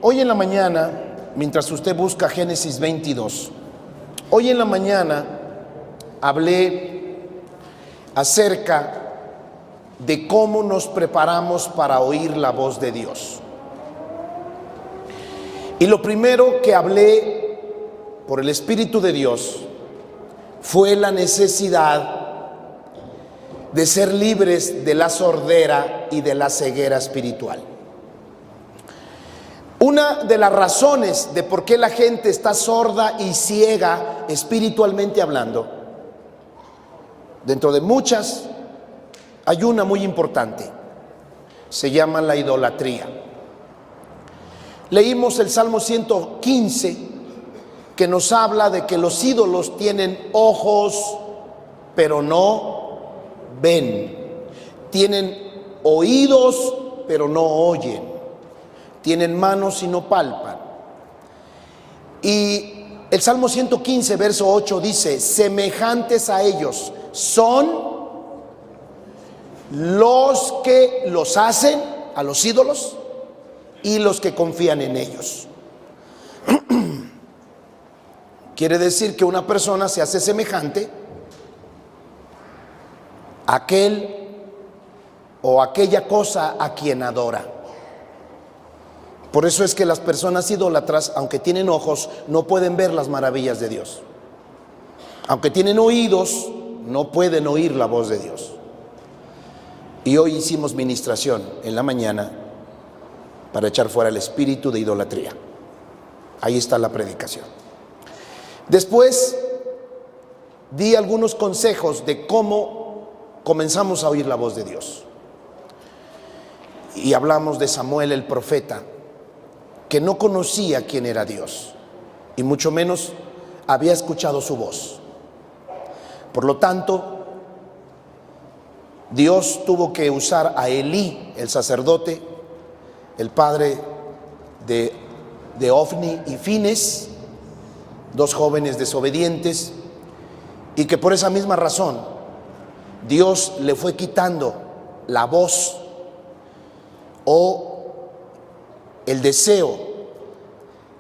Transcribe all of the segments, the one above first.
Hoy en la mañana, mientras usted busca Génesis 22, hoy en la mañana hablé acerca de cómo nos preparamos para oír la voz de Dios. Y lo primero que hablé por el Espíritu de Dios fue la necesidad de ser libres de la sordera y de la ceguera espiritual. Una de las razones de por qué la gente está sorda y ciega espiritualmente hablando, dentro de muchas, hay una muy importante, se llama la idolatría. Leímos el Salmo 115, que nos habla de que los ídolos tienen ojos, pero no ven. Tienen oídos, pero no oyen. Tienen manos y no palpan. Y el Salmo 115, verso 8 dice: semejantes a ellos son los que los hacen, a los ídolos, y los que confían en ellos. Quiere decir que una persona se hace semejante a aquel o aquella cosa a quien adora. Por eso es que las personas idólatras, aunque tienen ojos, no pueden ver las maravillas de Dios. Aunque tienen oídos, no pueden oír la voz de Dios. Y hoy hicimos ministración en la mañana para echar fuera el espíritu de idolatría. Ahí está la predicación. Después di algunos consejos de cómo comenzamos a oír la voz de Dios. Y hablamos de Samuel el profeta, que no conocía quién era Dios y mucho menos había escuchado su voz. Por lo tanto, Dios tuvo que usar a Elí, el sacerdote, el padre de Ofni y Fines, dos jóvenes desobedientes, y que por esa misma razón Dios le fue quitando la voz o el deseo,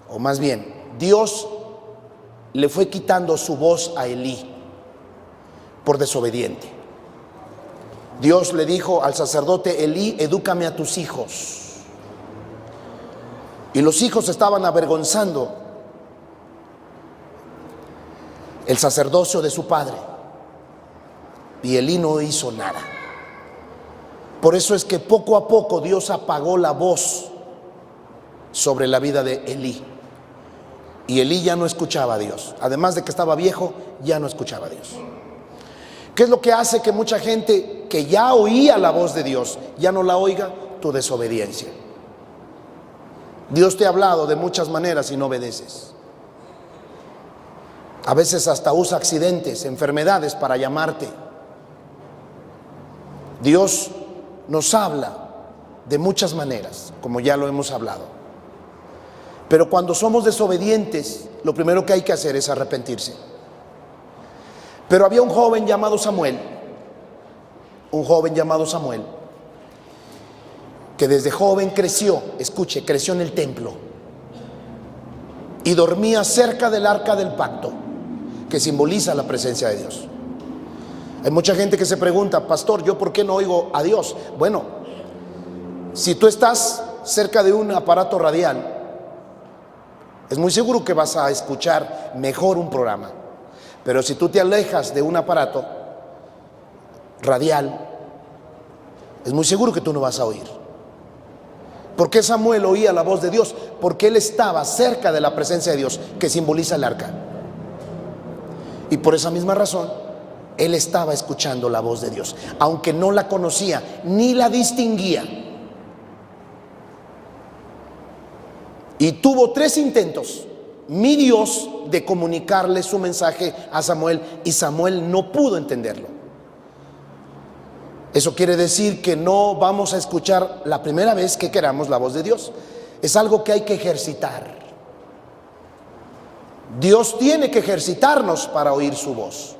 o más bien, Dios le fue quitando su voz a Elí por desobediente. Dios le dijo al sacerdote: Elí, edúcame a tus hijos. Y los hijos estaban avergonzando el sacerdocio de su padre, y Elí no hizo nada. Por eso es que poco a poco Dios apagó la voz sobre la vida de Elí, y Elí ya no escuchaba a Dios. Además de que estaba viejo, ya no escuchaba a Dios. ¿Qué es lo que hace que mucha gente que ya oía la voz de Dios ya no la oiga? Tu desobediencia. Dios te ha hablado de muchas maneras y no obedeces. A veces hasta usa accidentes, enfermedades para llamarte. Dios nos habla de muchas maneras, como ya lo hemos hablado. Pero cuando somos desobedientes, lo primero que hay que hacer es arrepentirse. Pero había un joven llamado Samuel, que desde joven creció, escuche, creció en el templo y dormía cerca del arca del pacto, que simboliza la presencia de Dios. Hay mucha gente que se pregunta: pastor, ¿yo por qué no oigo a Dios? Bueno, si tú estás cerca de un aparato radial, es muy seguro que vas a escuchar mejor un programa. Pero si tú te alejas de un aparato radial, es muy seguro que tú no vas a oír. ¿Por qué Samuel oía la voz de Dios? Porque él estaba cerca de la presencia de Dios, que simboliza el arca. Y por esa misma razón, él estaba escuchando la voz de Dios, aunque no la conocía ni la distinguía. Y tuvo 3 intentos, mi Dios, de comunicarle su mensaje a Samuel, y Samuel no pudo entenderlo. Eso quiere decir que no vamos a escuchar la primera vez que queramos la voz de Dios. Es algo que hay que ejercitar. Dios tiene que ejercitarnos para oír su voz.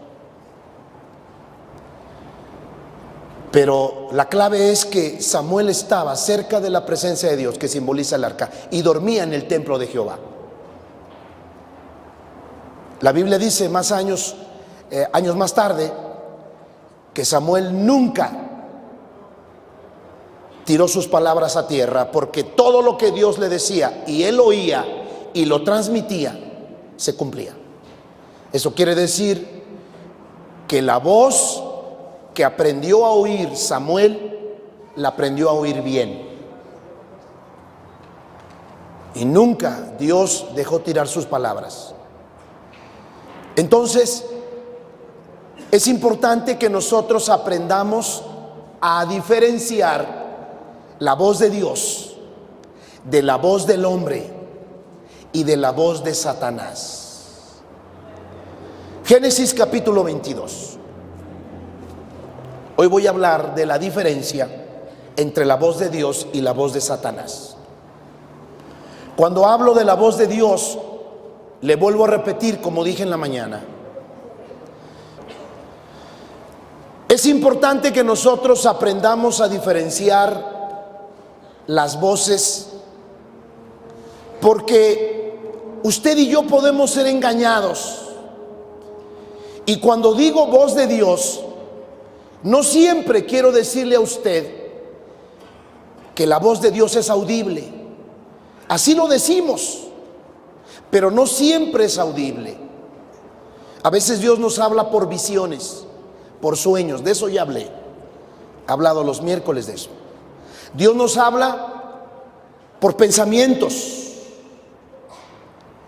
Pero la clave es que Samuel estaba cerca de la presencia de Dios, que simboliza el arca, y dormía en el templo de Jehová. La Biblia dice años más tarde, que Samuel nunca tiró sus palabras a tierra, porque todo lo que Dios le decía y él oía y lo transmitía, se cumplía. Eso quiere decir que la voz que aprendió a oír Samuel, la aprendió a oír bien. Y nunca Dios dejó tirar sus palabras. Entonces, es importante que nosotros aprendamos a diferenciar la voz de Dios de la voz del hombre y de la voz de Satanás. Génesis capítulo 22. Hoy voy a hablar de la diferencia entre la voz de Dios y la voz de Satanás. Cuando hablo de la voz de Dios, le vuelvo a repetir, como dije en la mañana, es importante que nosotros aprendamos a diferenciar las voces, porque usted y yo podemos ser engañados. Y cuando digo voz de Dios, no siempre quiero decirle a usted que la voz de Dios es audible. Así lo decimos, pero no siempre es audible. A veces Dios nos habla por visiones, por sueños. De eso ya hablé. He hablado los miércoles de eso. Dios nos habla por pensamientos.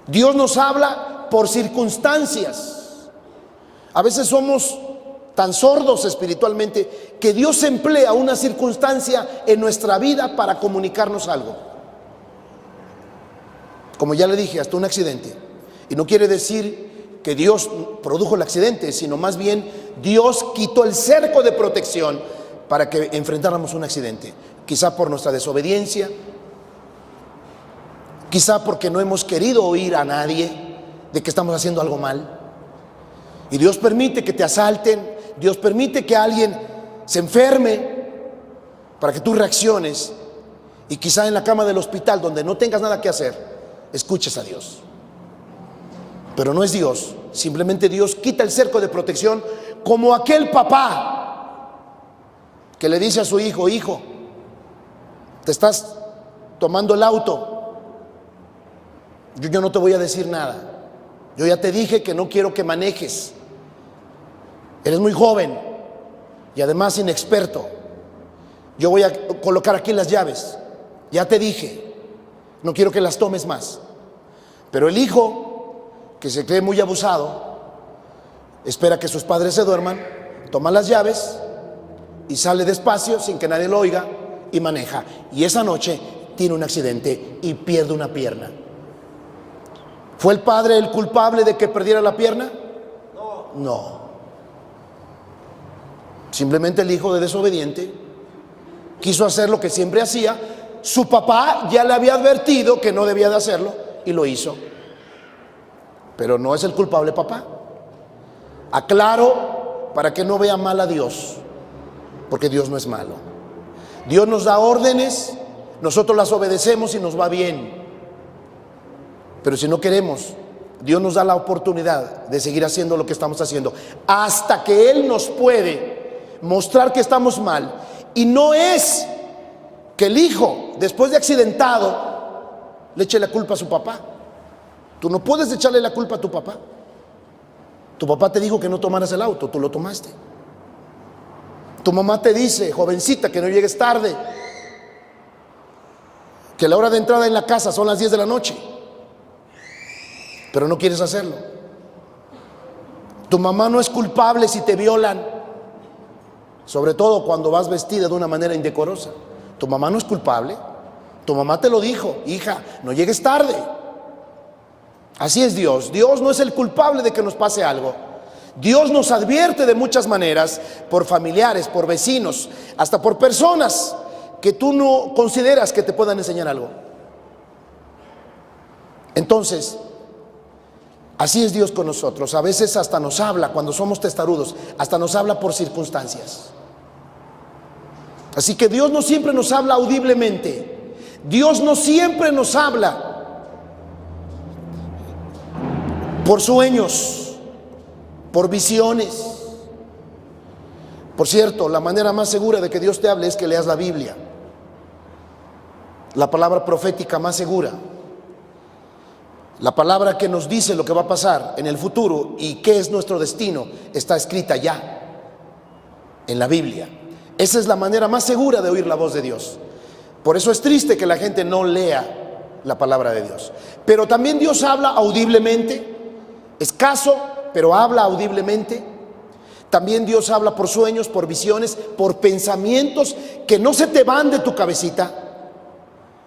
Dios nos habla por circunstancias. A veces somos tan sordos espiritualmente que Dios emplea una circunstancia en nuestra vida para comunicarnos algo. Como ya le dije, hasta un accidente. Y no quiere decir que Dios produjo el accidente, sino más bien Dios quitó el cerco de protección para que enfrentáramos un accidente. Quizá por nuestra desobediencia, quizá porque no hemos querido oír a nadie de que estamos haciendo algo mal. Y Dios permite que te asalten, Dios permite que alguien se enferme para que tú reacciones, y quizá en la cama del hospital, donde no tengas nada que hacer, escuches a Dios. Pero no es Dios, simplemente Dios quita el cerco de protección, como aquel papá que le dice a su hijo: hijo, te estás tomando el auto, yo no te voy a decir nada, yo ya te dije que no quiero que manejes, eres muy joven y además inexperto, yo voy a colocar aquí las llaves, ya te dije, no quiero que las tomes más. Pero el hijo, que se cree muy abusado, espera que sus padres se duerman, toma las llaves y sale despacio sin que nadie lo oiga y maneja. Y esa noche tiene un accidente y pierde una pierna. ¿Fue el padre el culpable de que perdiera la pierna? No. Simplemente el hijo, de desobediente, quiso hacer lo que siempre hacía. Su papá ya le había advertido que no debía de hacerlo y lo hizo. Pero no es el culpable papá. Aclaro para que no vea mal a Dios, porque Dios no es malo. Dios nos da órdenes, nosotros las obedecemos y nos va bien. Pero si no queremos, Dios nos da la oportunidad de seguir haciendo lo que estamos haciendo, hasta que Él nos puede mostrar que estamos mal. Y no es que el hijo, después de accidentado, le eche la culpa a su papá. Tú no puedes echarle la culpa a tu papá. Tu papá te dijo que no tomaras el auto, tú lo tomaste. Tu mamá te dice: jovencita, que no llegues tarde, que la hora de entrada en la casa son las 10 de la noche, pero no quieres hacerlo. Tu mamá no es culpable si te violan, sobre todo cuando vas vestida de una manera indecorosa. Tu mamá no es culpable. Tu mamá te lo dijo: hija, no llegues tarde. Así es Dios. Dios no es el culpable de que nos pase algo. Dios nos advierte de muchas maneras, por familiares, por vecinos, hasta por personas que tú no consideras que te puedan enseñar algo. Entonces, así es Dios con nosotros. A veces hasta nos habla, cuando somos testarudos, hasta nos habla por circunstancias. Así que Dios no siempre nos habla audiblemente. Dios no siempre nos habla por sueños, por visiones. Por cierto, la manera más segura de que Dios te hable es que leas la Biblia. La palabra profética más segura. La palabra que nos dice lo que va a pasar en el futuro y qué es nuestro destino está escrita ya en la Biblia. Esa es la manera más segura de oír la voz de Dios. Por eso es triste que la gente no lea la palabra de Dios. Pero también Dios habla audiblemente, escaso, pero habla audiblemente. También Dios habla por sueños, por visiones, por pensamientos que no se te van de tu cabecita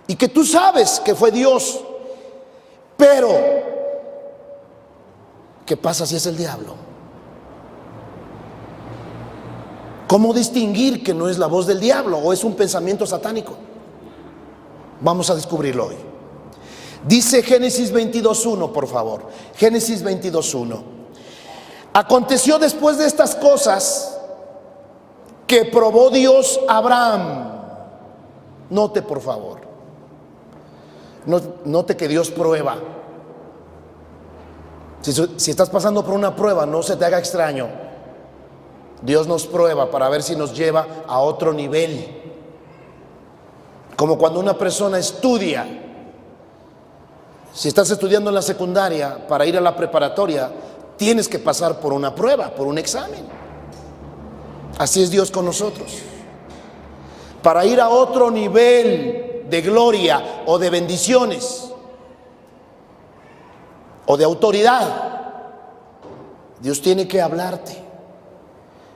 y que tú sabes que fue Dios. Pero, ¿qué pasa si es el diablo? ¿Cómo distinguir que no es la voz del diablo o es un pensamiento satánico? Vamos a descubrirlo hoy. Dice Génesis 22:1, por favor. Génesis 22:1. Aconteció después de estas cosas que probó Dios a Abraham. Note, por favor. Note que Dios prueba. Si estás pasando por una prueba, no se te haga extraño. Dios nos prueba para ver si nos lleva a otro nivel. Como cuando una persona estudia. Si estás estudiando en la secundaria, para ir a la preparatoria, tienes que pasar por una prueba, por un examen. Así es Dios con nosotros. Para ir a otro nivel de gloria o de bendiciones o de autoridad, Dios tiene que hablarte.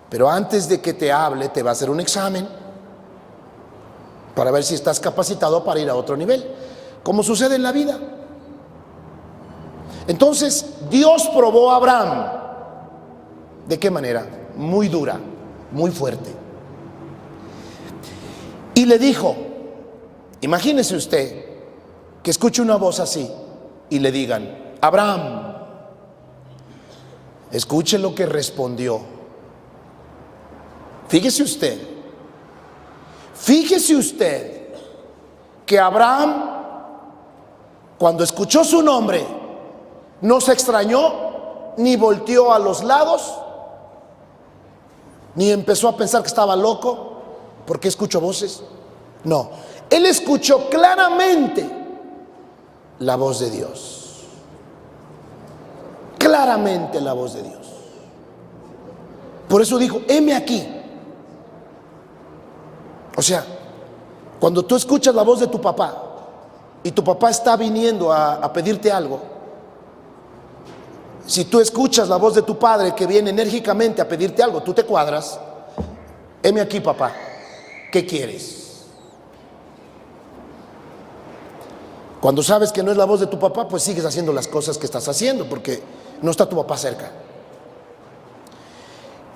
Pero antes de que te hable, te va a hacer un examen para ver si estás capacitado para ir a otro nivel, como sucede en la vida. Entonces, Dios probó a Abraham. ¿De qué manera? Muy dura, muy fuerte. Y le dijo, imagínese usted que escuche una voz así y le digan, Abraham. Escuche lo que respondió. Fíjese usted que Abraham, cuando escuchó su nombre, no se extrañó, ni volteó a los lados, ni empezó a pensar que estaba loco, porque escuchó voces. No, él escuchó claramente la voz de Dios. Claramente la voz de Dios. Por eso dijo, heme aquí. O sea, cuando tú escuchas la voz de tu papá y tu papá está viniendo a pedirte algo, si tú escuchas la voz de tu padre que viene enérgicamente a pedirte algo, tú te cuadras. Heme aquí, papá, ¿qué quieres? Cuando sabes que no es la voz de tu papá, pues sigues haciendo las cosas que estás haciendo porque no está tu papá cerca.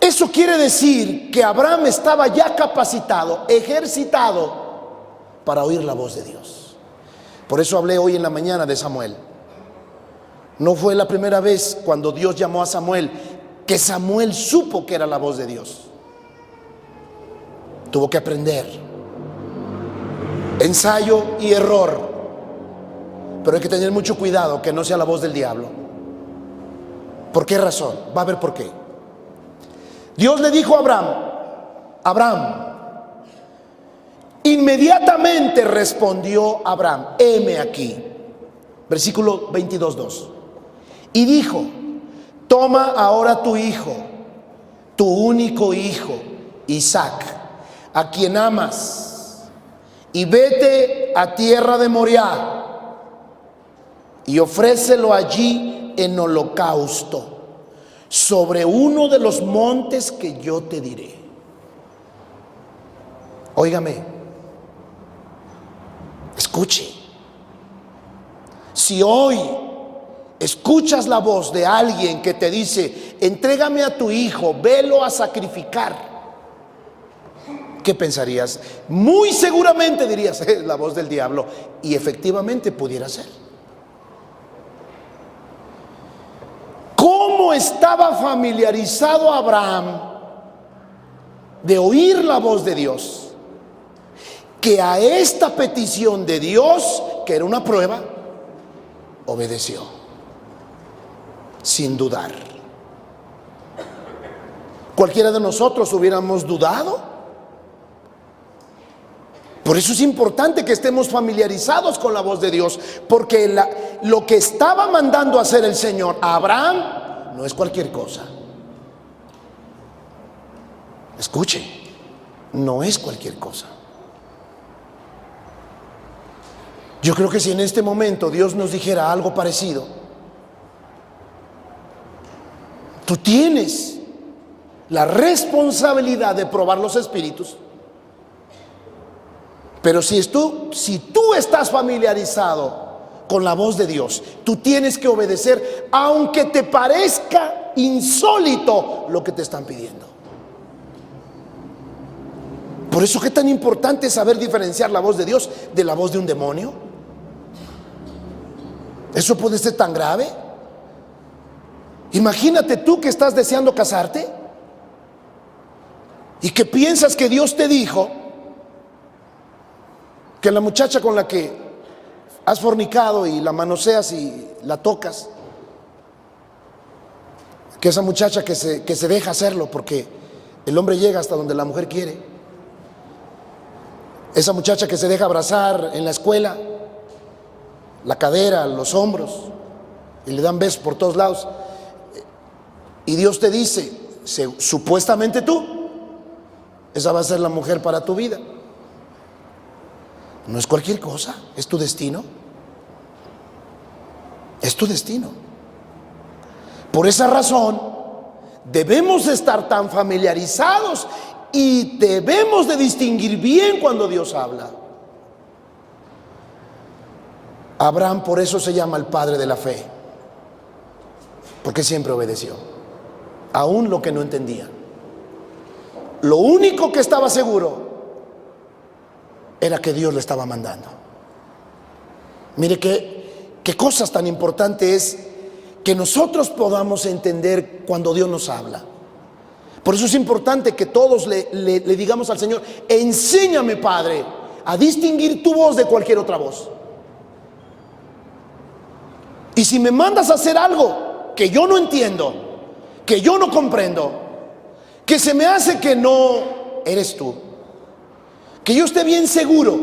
Eso quiere decir que Abraham estaba ya capacitado, ejercitado para oír la voz de Dios. Por eso hablé hoy en la mañana de Samuel. No fue la primera vez cuando Dios llamó a Samuel que Samuel supo que era la voz de Dios. Tuvo que aprender. Ensayo y error. Pero hay que tener mucho cuidado que no sea la voz del diablo. ¿Por qué razón? Va a ver por qué. Dios le dijo a Abraham, Abraham. Inmediatamente respondió Abraham, heme aquí. Versículo 22:2. Y dijo, toma ahora tu hijo, tu único hijo, Isaac, a quien amas, y vete a tierra de Moriah y ofrécelo allí en holocausto sobre uno de los montes que yo te diré. Óigame, escuche. Si hoy escuchas la voz de alguien que te dice, entrégame a tu hijo, velo a sacrificar, ¿qué pensarías? Muy seguramente dirías, es la voz del diablo. Y efectivamente pudiera ser. ¿Cómo estaba familiarizado Abraham de oír la voz de Dios? que a esta petición de Dios, que era una prueba, obedeció, sin dudar. Cualquiera de nosotros hubiéramos dudado. Por eso es importante que estemos familiarizados con la voz de Dios, porque lo que estaba mandando a hacer el Señor a Abraham no es cualquier cosa. Escuche, no es cualquier cosa. Yo creo que si en este momento Dios nos dijera algo parecido, tú tienes la responsabilidad de probar los espíritus, pero si tú estás familiarizado con la voz de Dios, tú tienes que obedecer, aunque te parezca insólito lo que te están pidiendo. Por eso que tan importante es saber diferenciar la voz de Dios de la voz de un demonio. ¿Eso puede ser tan grave? Imagínate tú que estás deseando casarte y que piensas que Dios te dijo que la muchacha con la que has fornicado y la manoseas y la tocas, que esa muchacha que se deja hacerlo porque el hombre llega hasta donde la mujer quiere, esa muchacha que se deja abrazar en la escuela, la cadera, los hombros, y le dan besos por todos lados, y Dios te dice, supuestamente tú, esa va a ser la mujer para tu vida. No es cualquier cosa, es tu destino. Es tu destino. Por esa razón debemos estar tan familiarizados y debemos de distinguir bien cuando Dios habla. Abraham por eso se llama el padre de la fe, porque siempre obedeció, aún lo que no entendía. Lo único que estaba seguro era que Dios le estaba mandando. Mire qué cosas tan importantes es que nosotros podamos entender cuando Dios nos habla. Por eso es importante que todos le digamos al Señor: enséñame, Padre, a distinguir tu voz de cualquier otra voz. Y si me mandas a hacer algo que yo no entiendo, que yo no comprendo, que se me hace que no eres tú, que yo esté bien seguro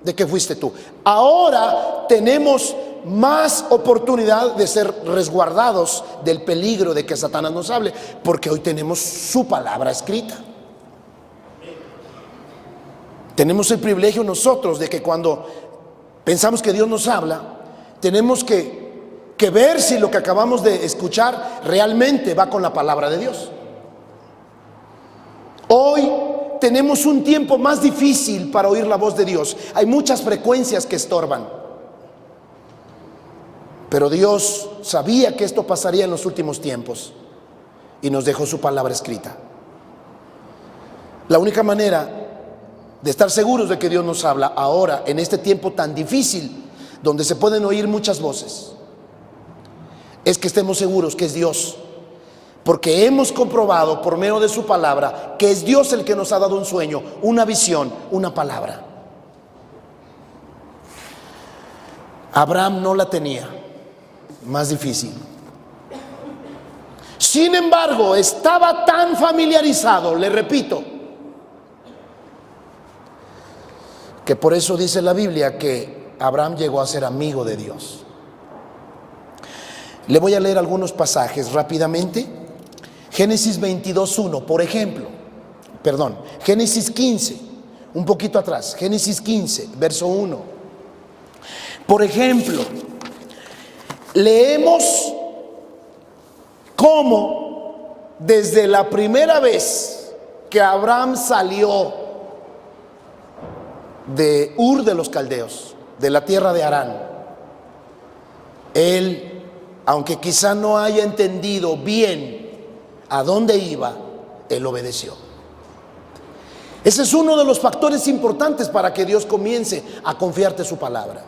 de que fuiste tú, ahora tenemos más oportunidad de ser resguardados del peligro de que Satanás nos hable, porque hoy tenemos su palabra escrita. Tenemos el privilegio nosotros de que cuando pensamos que Dios nos habla, tenemos que ver si lo que acabamos de escuchar realmente va con la palabra de Dios. Hoy tenemos un tiempo más difícil para oír la voz de Dios. Hay muchas frecuencias que estorban. Pero Dios sabía que esto pasaría en los últimos tiempos y nos dejó su palabra escrita. La única manera de estar seguros de que Dios nos habla ahora, en este tiempo tan difícil, donde se pueden oír muchas voces, es que estemos seguros que es Dios, porque hemos comprobado por medio de su palabra que es Dios el que nos ha dado un sueño, una visión, una palabra. Abraham no la tenía, más difícil. Sin embargo, estaba tan familiarizado, le repito, que por eso dice la Biblia que Abraham llegó a ser amigo de Dios. Le voy a leer algunos pasajes rápidamente. Génesis 22:1, por ejemplo, Génesis 15, un poquito atrás, Génesis 15, verso 1. Por ejemplo, leemos cómo desde la primera vez que Abraham salió de Ur de los Caldeos, de la tierra de Harán, él, aunque quizá no haya entendido bien a dónde iba, él obedeció. Ese es uno de los factores importantes para que Dios comience a confiarte su palabra.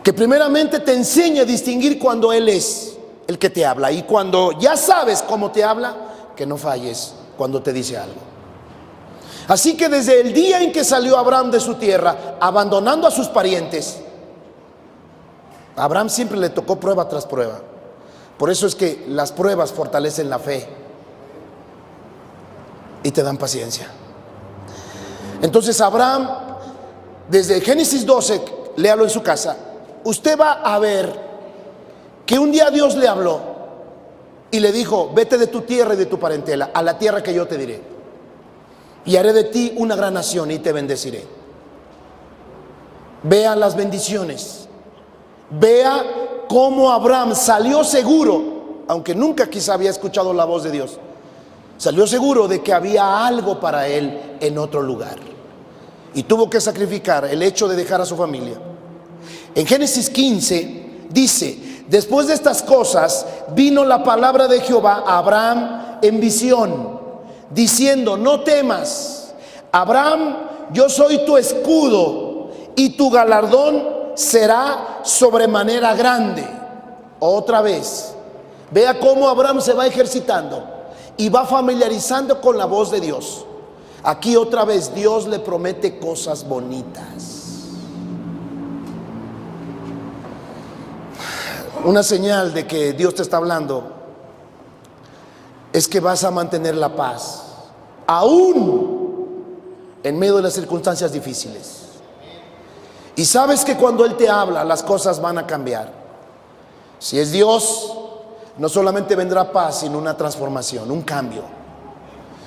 Que primeramente te enseñe a distinguir cuando Él es el que te habla, y cuando ya sabes cómo te habla, que no falles cuando te dice algo. Así que desde el día en que salió Abraham de su tierra, abandonando a sus parientes, a Abraham siempre le tocó prueba tras prueba. Por eso es que las pruebas fortalecen la fe y te dan paciencia. Entonces Abraham, desde Génesis 12, léalo en su casa, usted va a ver que un día Dios le habló y le dijo: vete de tu tierra y de tu parentela a la tierra que yo te diré, y haré de ti una gran nación y te bendeciré. Vea las bendiciones, vea cómo Abraham salió seguro, aunque nunca quizá había escuchado la voz de Dios, salió seguro de que había algo para él en otro lugar, y tuvo que sacrificar el hecho de dejar a su familia. En Génesis 15 dice: después de estas cosas vino la palabra de Jehová a Abraham en visión, diciendo: no temas, Abraham, yo soy tu escudo y tu galardón será sobremanera grande. Otra vez, vea cómo Abraham se va ejercitando y va familiarizando con la voz de Dios. Aquí otra vez Dios le promete cosas bonitas. Una señal de que Dios te está hablando es que vas a mantener la paz, aún en medio de las circunstancias difíciles. Y sabes que cuando Él te habla, las cosas van a cambiar. Si es Dios, no solamente vendrá paz, sino una transformación, un cambio.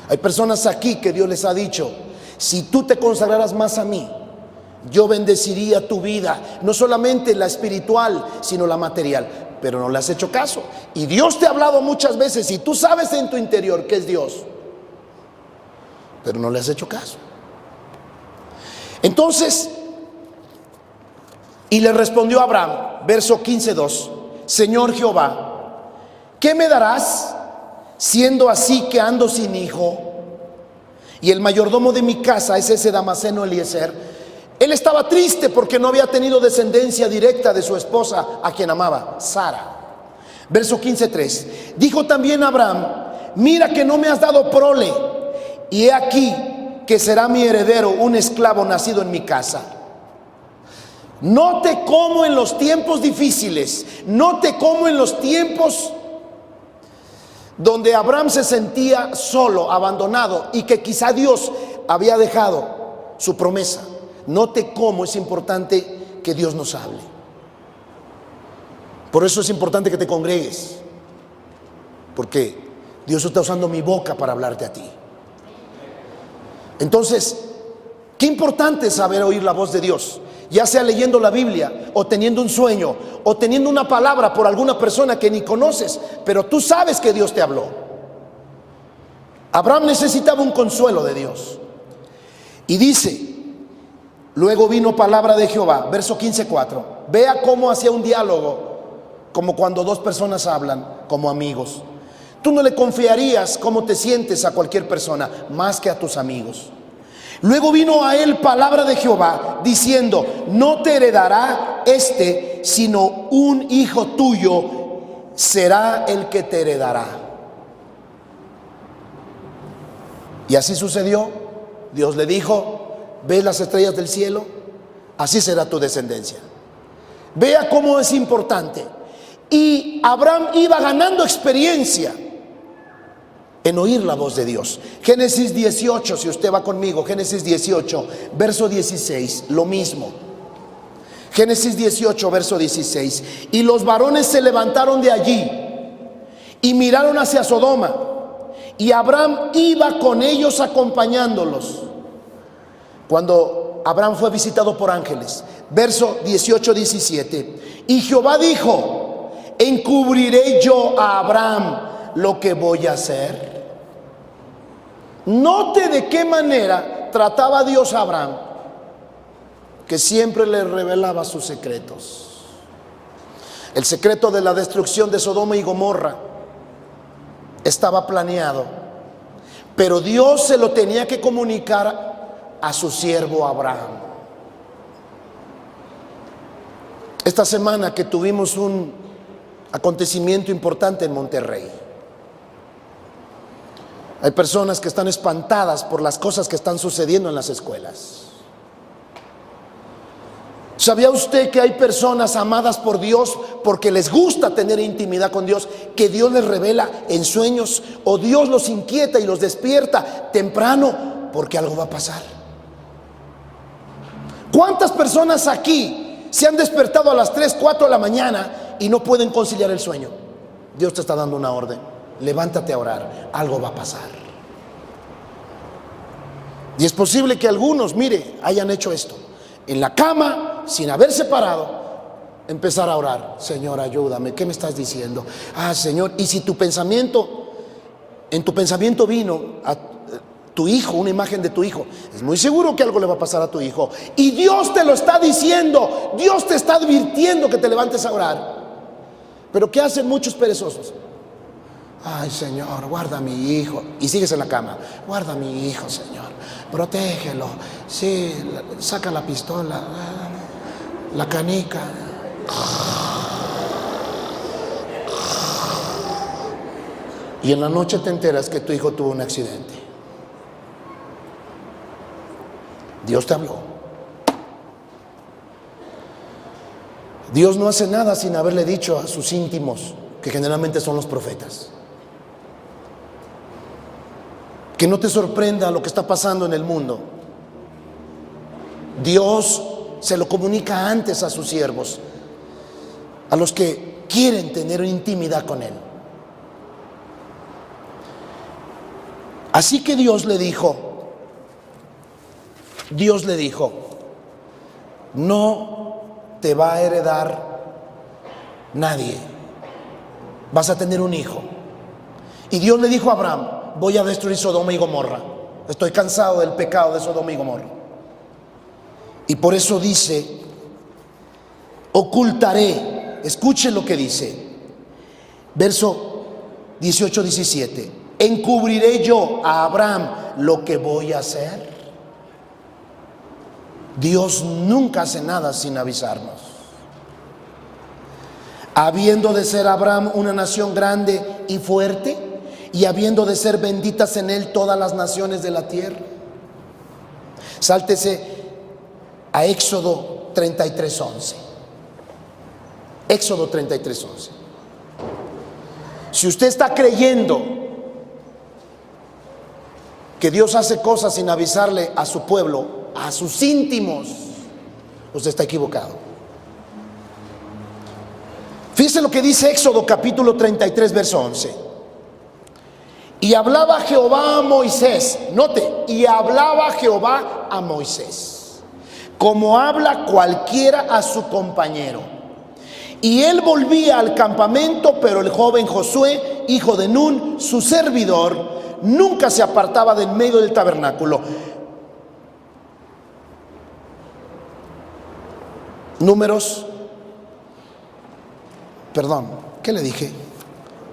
Hay personas aquí que Dios les ha dicho: si tú te consagraras más a mí, yo bendeciría tu vida, no solamente la espiritual, sino la material. Pero no le has hecho caso. Y Dios te ha hablado muchas veces y tú sabes en tu interior que es Dios, pero no le has hecho caso. Entonces, y le respondió Abraham, verso 15:2: Señor Jehová, ¿qué me darás siendo así que ando sin hijo? Y el mayordomo de mi casa es ese Damaseno Eliezer. Él estaba triste porque no había tenido descendencia directa de su esposa, a quien amaba, Sara. Verso 15:3: dijo también Abraham: mira que no me has dado prole, y he aquí que será mi heredero un esclavo nacido en mi casa. Note cómo en los tiempos difíciles, note cómo en los tiempos donde Abraham se sentía solo, abandonado, y que quizá Dios había dejado su promesa, note cómo es importante que Dios nos hable. Por eso es importante que te congregues, porque Dios está usando mi boca para hablarte a ti. Entonces, qué importante es saber oír la voz de Dios, ya sea leyendo la Biblia, o teniendo un sueño, o teniendo una palabra por alguna persona que ni conoces, pero tú sabes que Dios te habló. Abraham necesitaba un consuelo de Dios. Y dice: luego vino palabra de Jehová, verso 15:4. Vea cómo hacía un diálogo, como cuando dos personas hablan como amigos. Tú no le confiarías cómo te sientes a cualquier persona más que a tus amigos. Luego vino a él palabra de Jehová diciendo: no te heredará este, sino un hijo tuyo será el que te heredará. Y así sucedió. Dios le dijo: ¿ves las estrellas del cielo? Así será tu descendencia. Vea cómo es importante. Y Abraham iba ganando experiencia en oír la voz de Dios. Génesis 18, si usted va conmigo, Génesis 18, verso 16, lo mismo. Génesis 18, verso 16. Y los varones se levantaron de allí y miraron hacia Sodoma, y Abraham iba con ellos acompañándolos. Cuando Abraham fue visitado por ángeles, verso 18, 17. Y Jehová dijo: ¿encubriré yo a Abraham lo que voy a hacer? Note de qué manera trataba Dios a Abraham, que siempre le revelaba sus secretos. El secreto de la destrucción de Sodoma y Gomorra estaba planeado, pero Dios se lo tenía que comunicar a su siervo Abraham. Esta semana que tuvimos un acontecimiento importante en Monterrey, Hay personas que están espantadas por las cosas que están sucediendo en las escuelas. ¿Sabía usted que hay personas amadas por Dios porque les gusta tener intimidad con Dios, que Dios les revela en sueños, o Dios los inquieta y los despierta temprano porque algo va a pasar? ¿Cuántas personas aquí se han despertado a las 3, 4 de la mañana y no pueden conciliar el sueño? Dios te está dando una orden: levántate a orar, algo va a pasar. Y es posible que algunos, mire, hayan hecho esto en la cama, sin haberse parado, empezar a orar: Señor, ayúdame, ¿qué me estás diciendo? Ah, Señor. Y si en tu pensamiento vino a tu hijo, una imagen de tu hijo, es muy seguro que algo le va a pasar a tu hijo, y Dios te lo está diciendo, Dios te está advirtiendo que te levantes a orar. Pero ¿qué hacen muchos perezosos? Ay, Señor, guarda a mi hijo. Y sigues en la cama: guarda a mi hijo, Señor, protégelo. Sí, saca la pistola, la canica. Y en la noche te enteras que tu hijo tuvo un accidente. Dios te habló. Dios no hace nada sin haberle dicho a sus íntimos, que generalmente son los profetas. Que no te sorprenda lo que está pasando en el mundo. Dios se lo comunica antes a sus siervos, a los que quieren tener intimidad con Él. Así que Dios le dijo, no te va a heredar nadie, vas a tener un hijo. Y Dios le dijo a Abraham: voy a destruir Sodoma y Gomorra. Estoy cansado del pecado de Sodoma y Gomorra. Y por eso dice: ocultaré. Escuchen lo que dice, verso 18-17: encubriré yo a Abraham lo que voy a hacer. Dios nunca hace nada sin avisarnos. Habiendo de ser Abraham una nación grande y fuerte, y habiendo de ser benditas en él todas las naciones de la tierra. Sáltese a Éxodo 33:11. Éxodo 33:11. Si usted está creyendo que Dios hace cosas sin avisarle a su pueblo, a sus íntimos, usted está equivocado. Fíjese lo que dice Éxodo capítulo 33, verso 11. Y hablaba Jehová a Moisés, note, y hablaba Jehová a Moisés, como habla cualquiera a su compañero. Y él volvía al campamento, pero el joven Josué, hijo de Nun, su servidor, nunca se apartaba del medio del tabernáculo. ¿Qué le dije?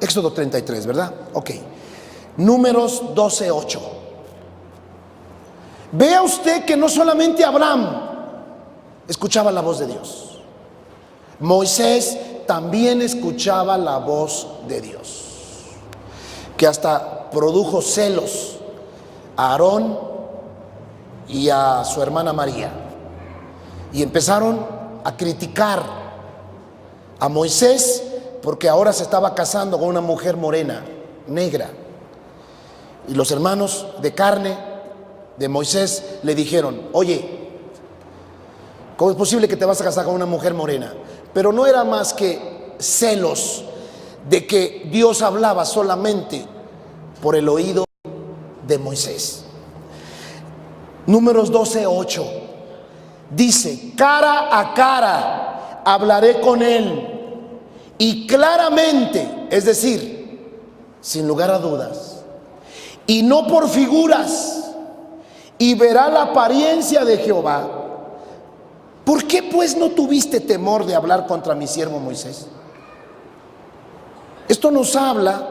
Éxodo 33, ¿verdad? Ok. Números 12:8. Vea usted que no solamente Abraham escuchaba la voz de Dios, Moisés también escuchaba la voz de Dios, que hasta produjo celos a Aarón y a su hermana María, y empezaron a criticar a Moisés porque ahora se estaba casando con una mujer morena, negra. Y los hermanos de carne de Moisés le dijeron: oye, ¿cómo es posible que te vas a casar con una mujer morena? Pero no era más que celos de que Dios hablaba solamente por el oído de Moisés. Números 12:8 dice: cara a cara hablaré con él, y claramente, es decir, sin lugar a dudas, y no por figuras, y verá la apariencia de Jehová. ¿Por qué pues no tuviste temor de hablar contra mi siervo Moisés? Esto nos habla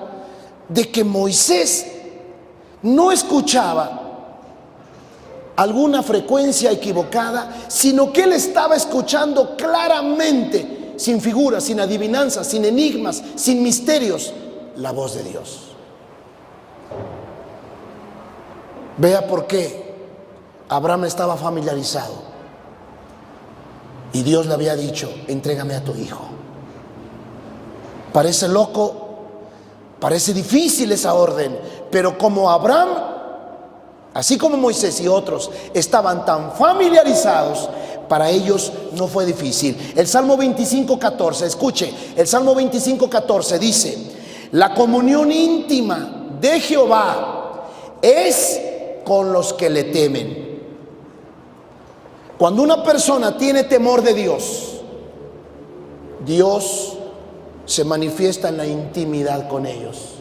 de que Moisés no escuchaba alguna frecuencia equivocada, sino que él estaba escuchando claramente, sin figuras, sin adivinanzas, sin enigmas, sin misterios, la voz de Dios. Vea por qué Abraham estaba familiarizado y Dios le había dicho: entrégame a tu hijo. Parece loco, parece difícil esa orden, pero como Abraham, así como Moisés y otros, estaban tan familiarizados, para ellos no fue difícil. El Salmo 25:14, escuche, el Salmo 25:14 dice: la comunión íntima de Jehová es con los que le temen. Cuando una persona tiene temor de Dios, Dios se manifiesta en la intimidad con ellos.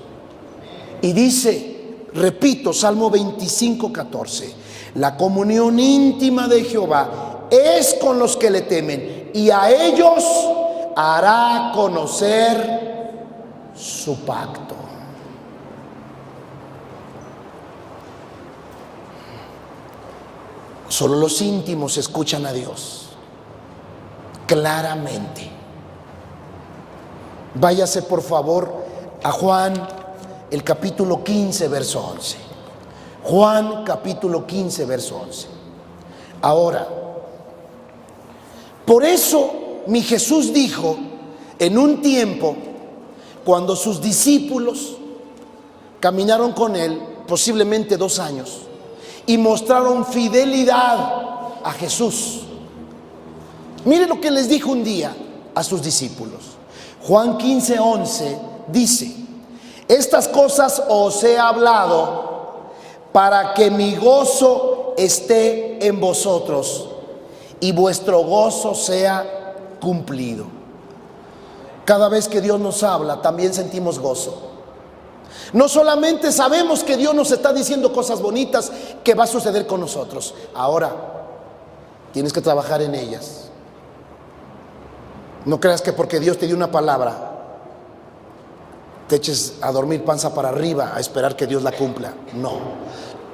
Y dice, repito, Salmo 25:14, la comunión íntima de Jehová es con los que le temen, y a ellos hará conocer su pacto. Solo los íntimos escuchan a Dios claramente. Váyase por favor a Juan, el capítulo 15, verso 11. Juan, capítulo 15, verso 11. Ahora, por eso mi Jesús dijo en un tiempo, cuando sus discípulos caminaron con él, posiblemente 2 años, y mostraron fidelidad a Jesús. Mire lo que les dijo un día a sus discípulos. Juan 15:11 dice: estas cosas os he hablado para que mi gozo esté en vosotros y vuestro gozo sea cumplido. Cada vez que Dios nos habla, también sentimos gozo. No solamente sabemos que Dios nos está diciendo cosas bonitas que va a suceder con nosotros. Ahora tienes que trabajar en ellas. No creas que porque Dios te dio una palabra te eches a dormir panza para arriba a esperar que Dios la cumpla. No.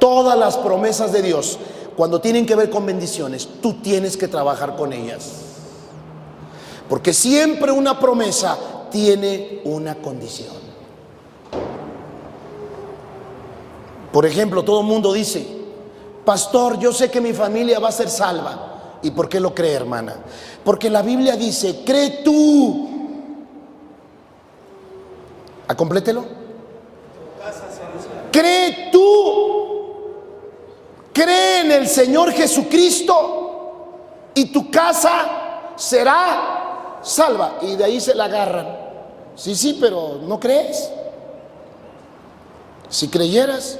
Todas las promesas de Dios, cuando tienen que ver con bendiciones, tú tienes que trabajar con ellas. Porque siempre una promesa tiene una condición. Por ejemplo, todo el mundo dice: pastor, yo sé que mi familia va a ser salva. ¿Y por qué lo cree, hermana? Porque la Biblia dice: cree tú. Complételo. Cree tú. Cree en el Señor Jesucristo y tu casa será salva. Y de ahí se la agarran. Sí, pero no crees. Si creyeras,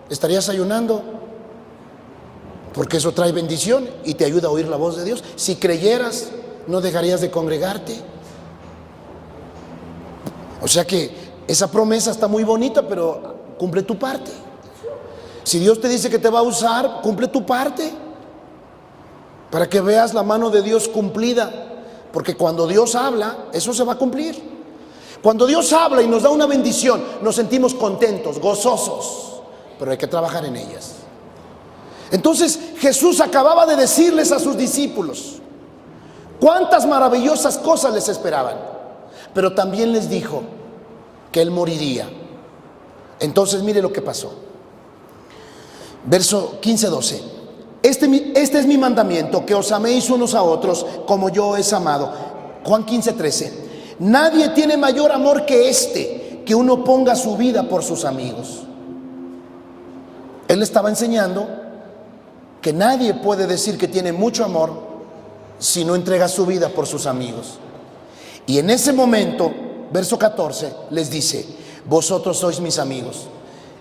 estarías ayunando, porque eso trae bendición y te ayuda a oír la voz de Dios. Si creyeras, no dejarías de congregarte. O sea que esa promesa está muy bonita, pero cumple tu parte. Si Dios te dice que te va a usar, cumple tu parte, para que veas la mano de Dios cumplida. Porque cuando Dios habla, eso se va a cumplir. Cuando Dios habla y nos da una bendición, nos sentimos contentos, gozosos, pero hay que trabajar en ellas. Entonces Jesús acababa de decirles a sus discípulos cuántas maravillosas cosas les esperaban, pero también les dijo que Él moriría. Entonces mire lo que pasó. Verso 15-12. Este es mi mandamiento, que os améis unos a otros como yo os he amado. Juan 15:13. Nadie tiene mayor amor que este, que uno ponga su vida por sus amigos. Él estaba enseñando que nadie puede decir que tiene mucho amor si no entrega su vida por sus amigos. Y en ese momento, verso 14, les dice: vosotros sois mis amigos.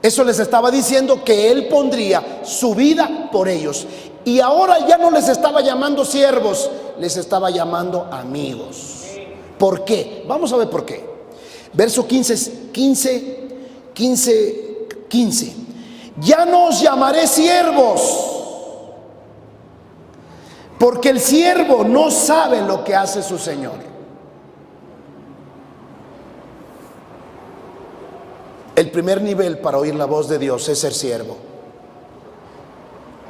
Eso les estaba diciendo que Él pondría su vida por ellos. Y ahora ya no les estaba llamando siervos, les estaba llamando amigos. ¿Por qué? Vamos a ver por qué. Verso 15. Ya no os llamaré siervos, porque el siervo no sabe lo que hace su Señor. El primer nivel para oír la voz de Dios es ser siervo.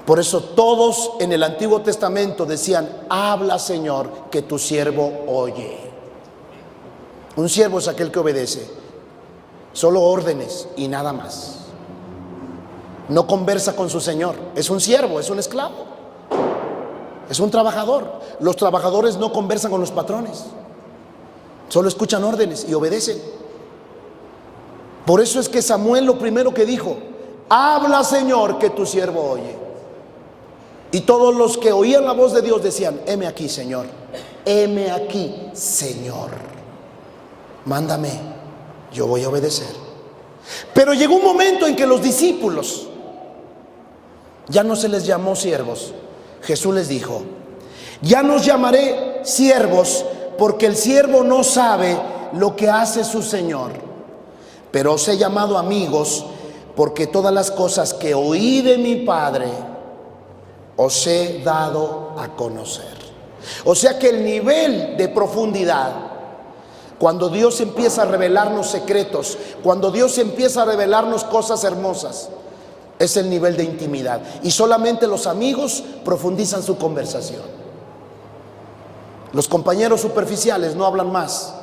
Por eso todos en el Antiguo Testamento decían: habla, Señor, que tu siervo oye. Un siervo es aquel que obedece solo órdenes y nada más. no conversa con su señor. Es un siervo, es un esclavo, es un trabajador. Los trabajadores no conversan con los patrones, solo escuchan órdenes y obedecen. Por eso es que Samuel lo primero que dijo: habla, Señor, que tu siervo oye. Y todos los que oían la voz de Dios decían: heme aquí, Señor, heme aquí, Señor, mándame, yo voy a obedecer. Pero llegó un momento en que los discípulos ya no se les llamó siervos. Jesús les dijo: ya no os llamaré siervos, porque el siervo no sabe lo que hace su señor, pero os he llamado amigos, porque todas las cosas que oí de mi Padre os he dado a conocer. O sea que el nivel de profundidad, cuando Dios empieza a revelarnos secretos, cuando Dios empieza a revelarnos cosas hermosas, es el nivel de intimidad. Y solamente los amigos profundizan su conversación. Los compañeros superficiales no hablan más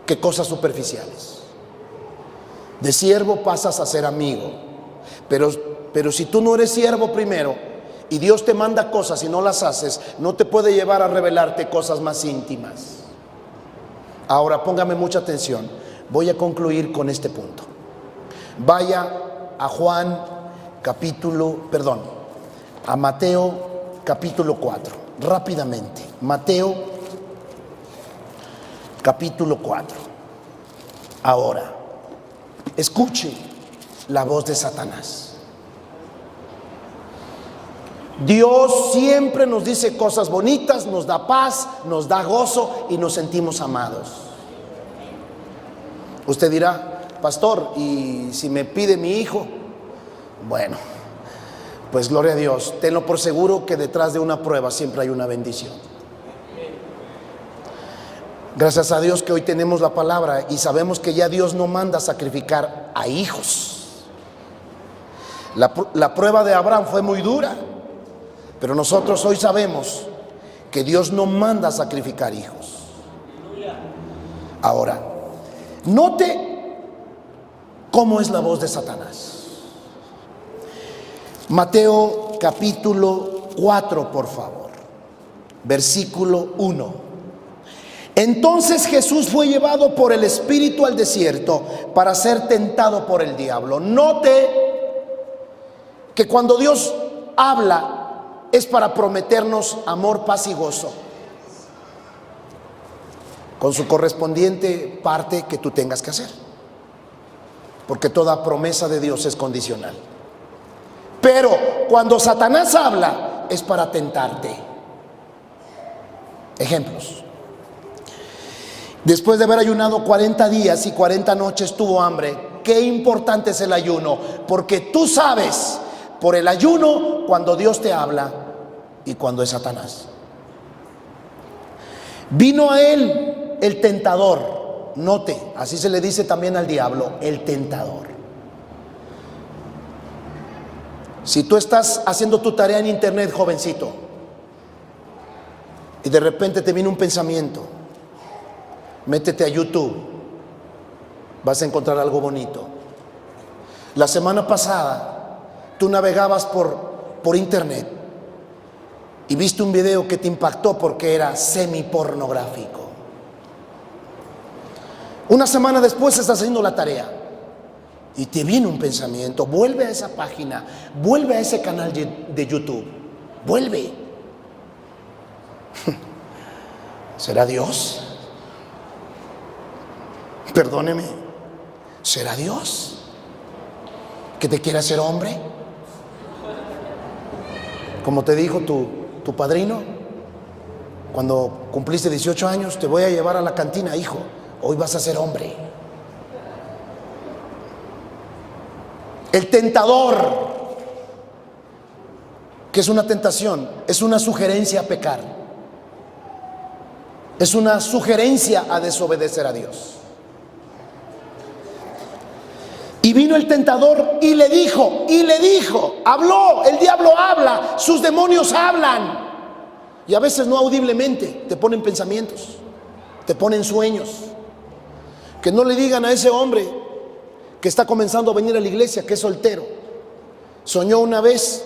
que cosas superficiales. De siervo pasas a ser amigo. Pero si tú no eres siervo primero y Dios te manda cosas y no las haces, no te puede llevar a revelarte cosas más íntimas. Ahora póngame mucha atención. Voy a concluir con este punto. Vaya a a Mateo capítulo 4, rápidamente. Mateo capítulo 4. Ahora, escuche la voz de Satanás. Dios siempre nos dice cosas bonitas, nos da paz, nos da gozo y nos sentimos amados. Usted dirá: pastor, ¿y si me pide mi hijo? Bueno, pues gloria a Dios. Tenlo por seguro que detrás de una prueba siempre hay una bendición. Gracias a Dios que hoy tenemos la palabra y sabemos que ya Dios no manda sacrificar a hijos. La prueba de Abraham fue muy dura, pero nosotros hoy sabemos que Dios no manda sacrificar hijos. Ahora, note cómo es la voz de Satanás. Mateo capítulo 4, por favor, versículo 1. Entonces Jesús fue llevado por el Espíritu al desierto para ser tentado por el diablo. Note que cuando Dios habla es para prometernos amor, paz y gozo, con su correspondiente parte que tú tengas que hacer, porque toda promesa de Dios es condicional. Pero cuando Satanás habla es para tentarte. Ejemplos: después de haber ayunado 40 días y 40 noches tuvo hambre. Qué importante es el ayuno, porque tú sabes por el ayuno cuando Dios te habla y cuando es Satanás. Vino a él el tentador. Note, así se le dice también al diablo, el tentador. Si tú estás haciendo tu tarea en internet, jovencito, y de repente te viene un pensamiento, métete a YouTube, vas a encontrar algo bonito. La semana pasada tú navegabas por internet y viste un video que te impactó porque era semipornográfico. Una semana después estás haciendo la tarea y te viene un pensamiento. Vuelve a esa página, vuelve a ese canal de YouTube, vuelve. ¿Será Dios? Perdóneme, ¿será Dios que te quiere hacer hombre? Como te dijo tu padrino cuando cumpliste 18 años: te voy a llevar a la cantina, hijo, hoy vas a ser hombre. El tentador, que es una tentación, es una sugerencia a pecar, es una sugerencia a desobedecer a Dios. Y vino el tentador y le dijo, habló, el diablo habla, sus demonios hablan. Y a veces no audiblemente, te ponen pensamientos, te ponen sueños. Que no le digan a ese hombre que está comenzando a venir a la iglesia, que es soltero, Soñó una vez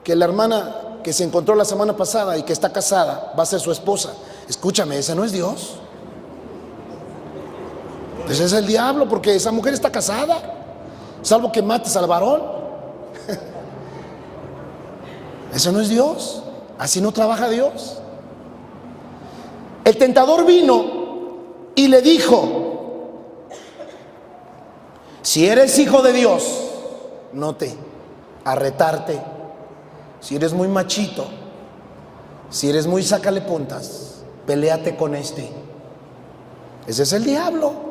que la hermana que se encontró la semana pasada y que está casada va a ser su esposa. Escúchame, ese no es Dios. Ese es el diablo, porque esa mujer está casada, salvo que mates al varón. Eso no es Dios. Así no trabaja Dios. El tentador vino y le dijo: si eres hijo de Dios, note, a retarte. Si eres muy machito, si eres muy sácale puntas, peléate con este. Ese es el diablo.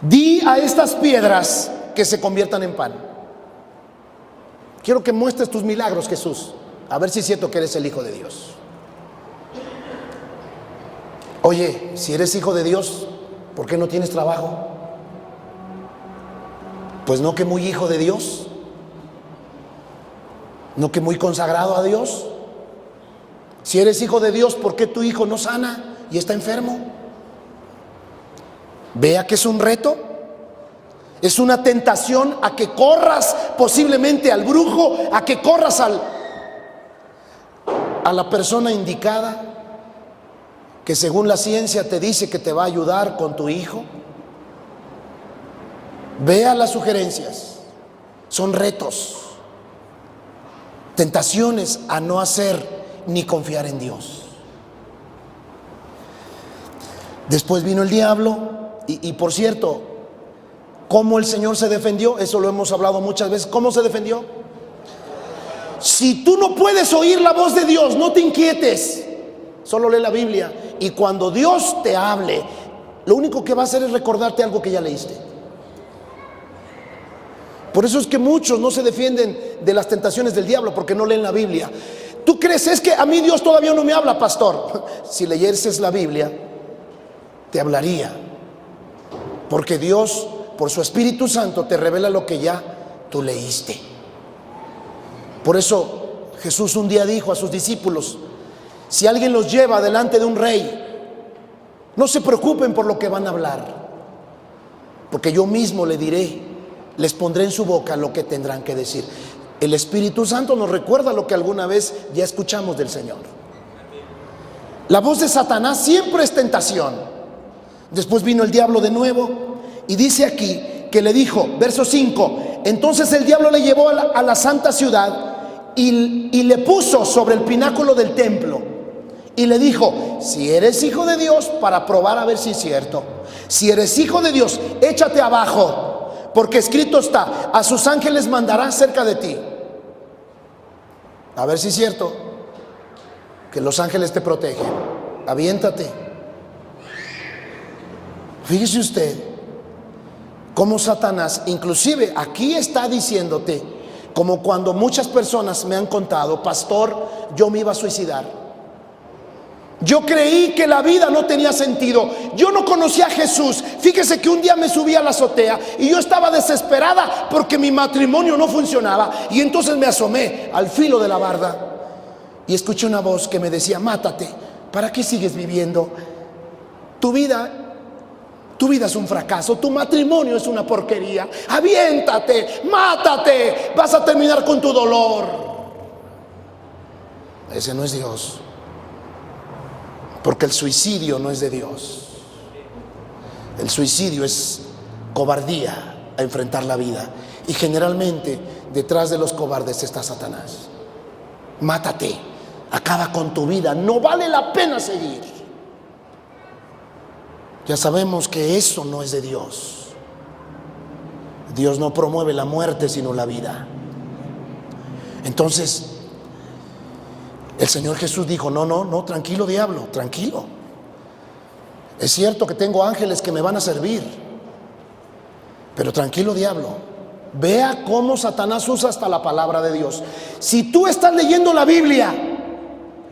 Di a estas piedras que se conviertan en pan. Quiero que muestres tus milagros, Jesús, a ver si es cierto que eres el Hijo de Dios. Oye, si eres hijo de Dios, ¿por qué no tienes trabajo? Pues no que muy hijo de Dios, no que muy consagrado a Dios. Si eres hijo de Dios, ¿por qué tu hijo no sana y está enfermo? Vea que es un reto, es una tentación a que corras posiblemente al brujo, a que corras a la persona indicada, que según la ciencia te dice que te va a ayudar con tu hijo. Vea las sugerencias, son retos, tentaciones a no hacer ni confiar en Dios. Después vino el diablo y por cierto, ¿cómo el Señor se defendió? Eso lo hemos hablado muchas veces. ¿Cómo se defendió? Si tú no puedes oír la voz de Dios, no te inquietes, solo lee la Biblia, y cuando Dios te hable, lo único que va a hacer es recordarte algo que ya leíste. Por eso es que muchos no se defienden de las tentaciones del diablo, porque no leen la Biblia. Tú crees, es que a mí Dios todavía no me habla, pastor. Si leyeses la Biblia, te hablaría, porque Dios, por su Espíritu Santo, te revela lo que ya tú leíste. Por eso Jesús un día dijo a sus discípulos: si alguien los lleva delante de un rey, no se preocupen por lo que van a hablar, porque yo mismo le diré, les pondré en su boca lo que tendrán que decir. El Espíritu Santo nos recuerda lo que alguna vez ya escuchamos del Señor. La voz de Satanás siempre es tentación. Después vino el diablo de nuevo y dice aquí que le dijo, verso 5: entonces el diablo le llevó a la santa ciudad y le puso sobre el pináculo del templo y le dijo: si eres hijo de Dios, para probar a ver si es cierto, si eres hijo de Dios, échate abajo, porque escrito está: a sus ángeles mandará cerca de ti. A ver si es cierto que los ángeles te protegen. Aviéntate. Fíjese usted cómo Satanás, inclusive aquí está diciéndote, como cuando muchas personas me han contado: pastor, yo me iba a suicidar, yo creí que la vida no tenía sentido, yo no conocía a Jesús. Fíjese que un día me subí a la azotea y yo estaba desesperada porque mi matrimonio no funcionaba, y entonces me asomé al filo de la barda y escuché una voz que me decía: mátate, ¿para qué sigues viviendo? Tu vida es un fracaso, tu matrimonio es una porquería, aviéntate, mátate, vas a terminar con tu dolor. Ese no es Dios, porque el suicidio no es de Dios. El suicidio es cobardía a enfrentar la vida, y generalmente detrás de los cobardes está Satanás. Mátate, acaba con tu vida, no vale la pena seguir. Ya sabemos que eso no es de Dios. Dios no promueve la muerte, sino la vida. Entonces el Señor Jesús dijo: no, tranquilo diablo, tranquilo. Es cierto que tengo ángeles que me van a servir, pero tranquilo diablo. Vea cómo Satanás usa hasta la palabra de Dios. Si tú estás leyendo la Biblia,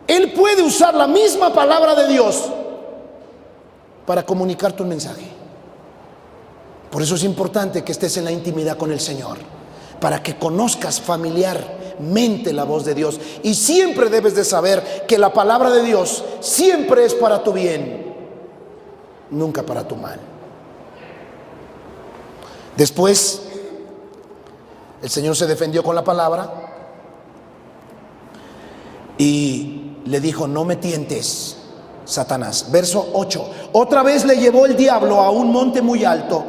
él puede usar la misma palabra de Dios para comunicarte un mensaje. Por eso es importante que estés en la intimidad con el Señor, para que conozcas familiarmente la voz de Dios. Y siempre debes de saber que la palabra de Dios siempre es para tu bien, nunca para tu mal. Después El Señor se defendió con la palabra y le dijo: no me tientes, Satanás. Verso 8. Otra vez le llevó el diablo a un monte muy alto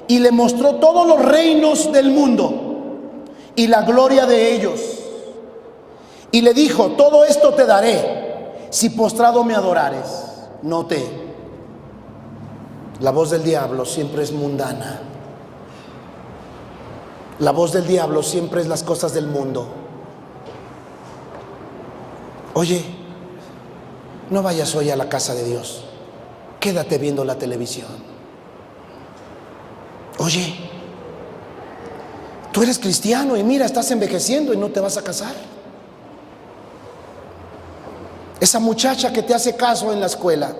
y le mostró todos los reinos del mundo y la gloria de ellos. Y le dijo: todo esto te daré si postrado me adorares. Note, la voz del diablo siempre es mundana. La voz del diablo siempre es las cosas del mundo. Oye, no vayas hoy a la casa de Dios, quédate viendo la televisión. Oye, tú eres cristiano y mira, estás envejeciendo y no te vas a casar. Esa muchacha que te hace caso en la escuela,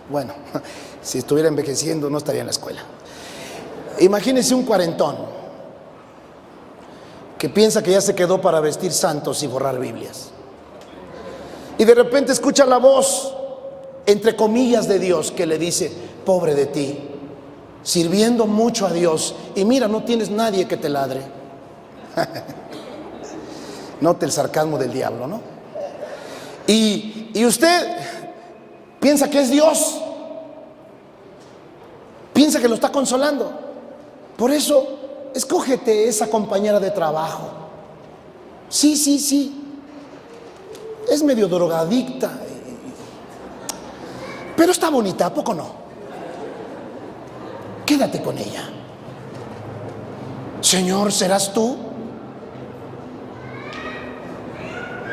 bueno, si estuviera envejeciendo no estaría en la escuela. Imagínese un cuarentón que piensa que ya se quedó para vestir santos y borrar Biblias, y de repente escucha la voz, entre comillas, de Dios que le dice: pobre de ti, sirviendo mucho a Dios, y mira, no tienes nadie que te ladre. Note el sarcasmo del diablo, ¿no? Y usted piensa que es Dios, piensa que lo está consolando. Por eso, escógete esa compañera de trabajo. Sí, es medio drogadicta, pero está bonita, ¿a poco no? Quédate con ella. Señor, ¿serás tú?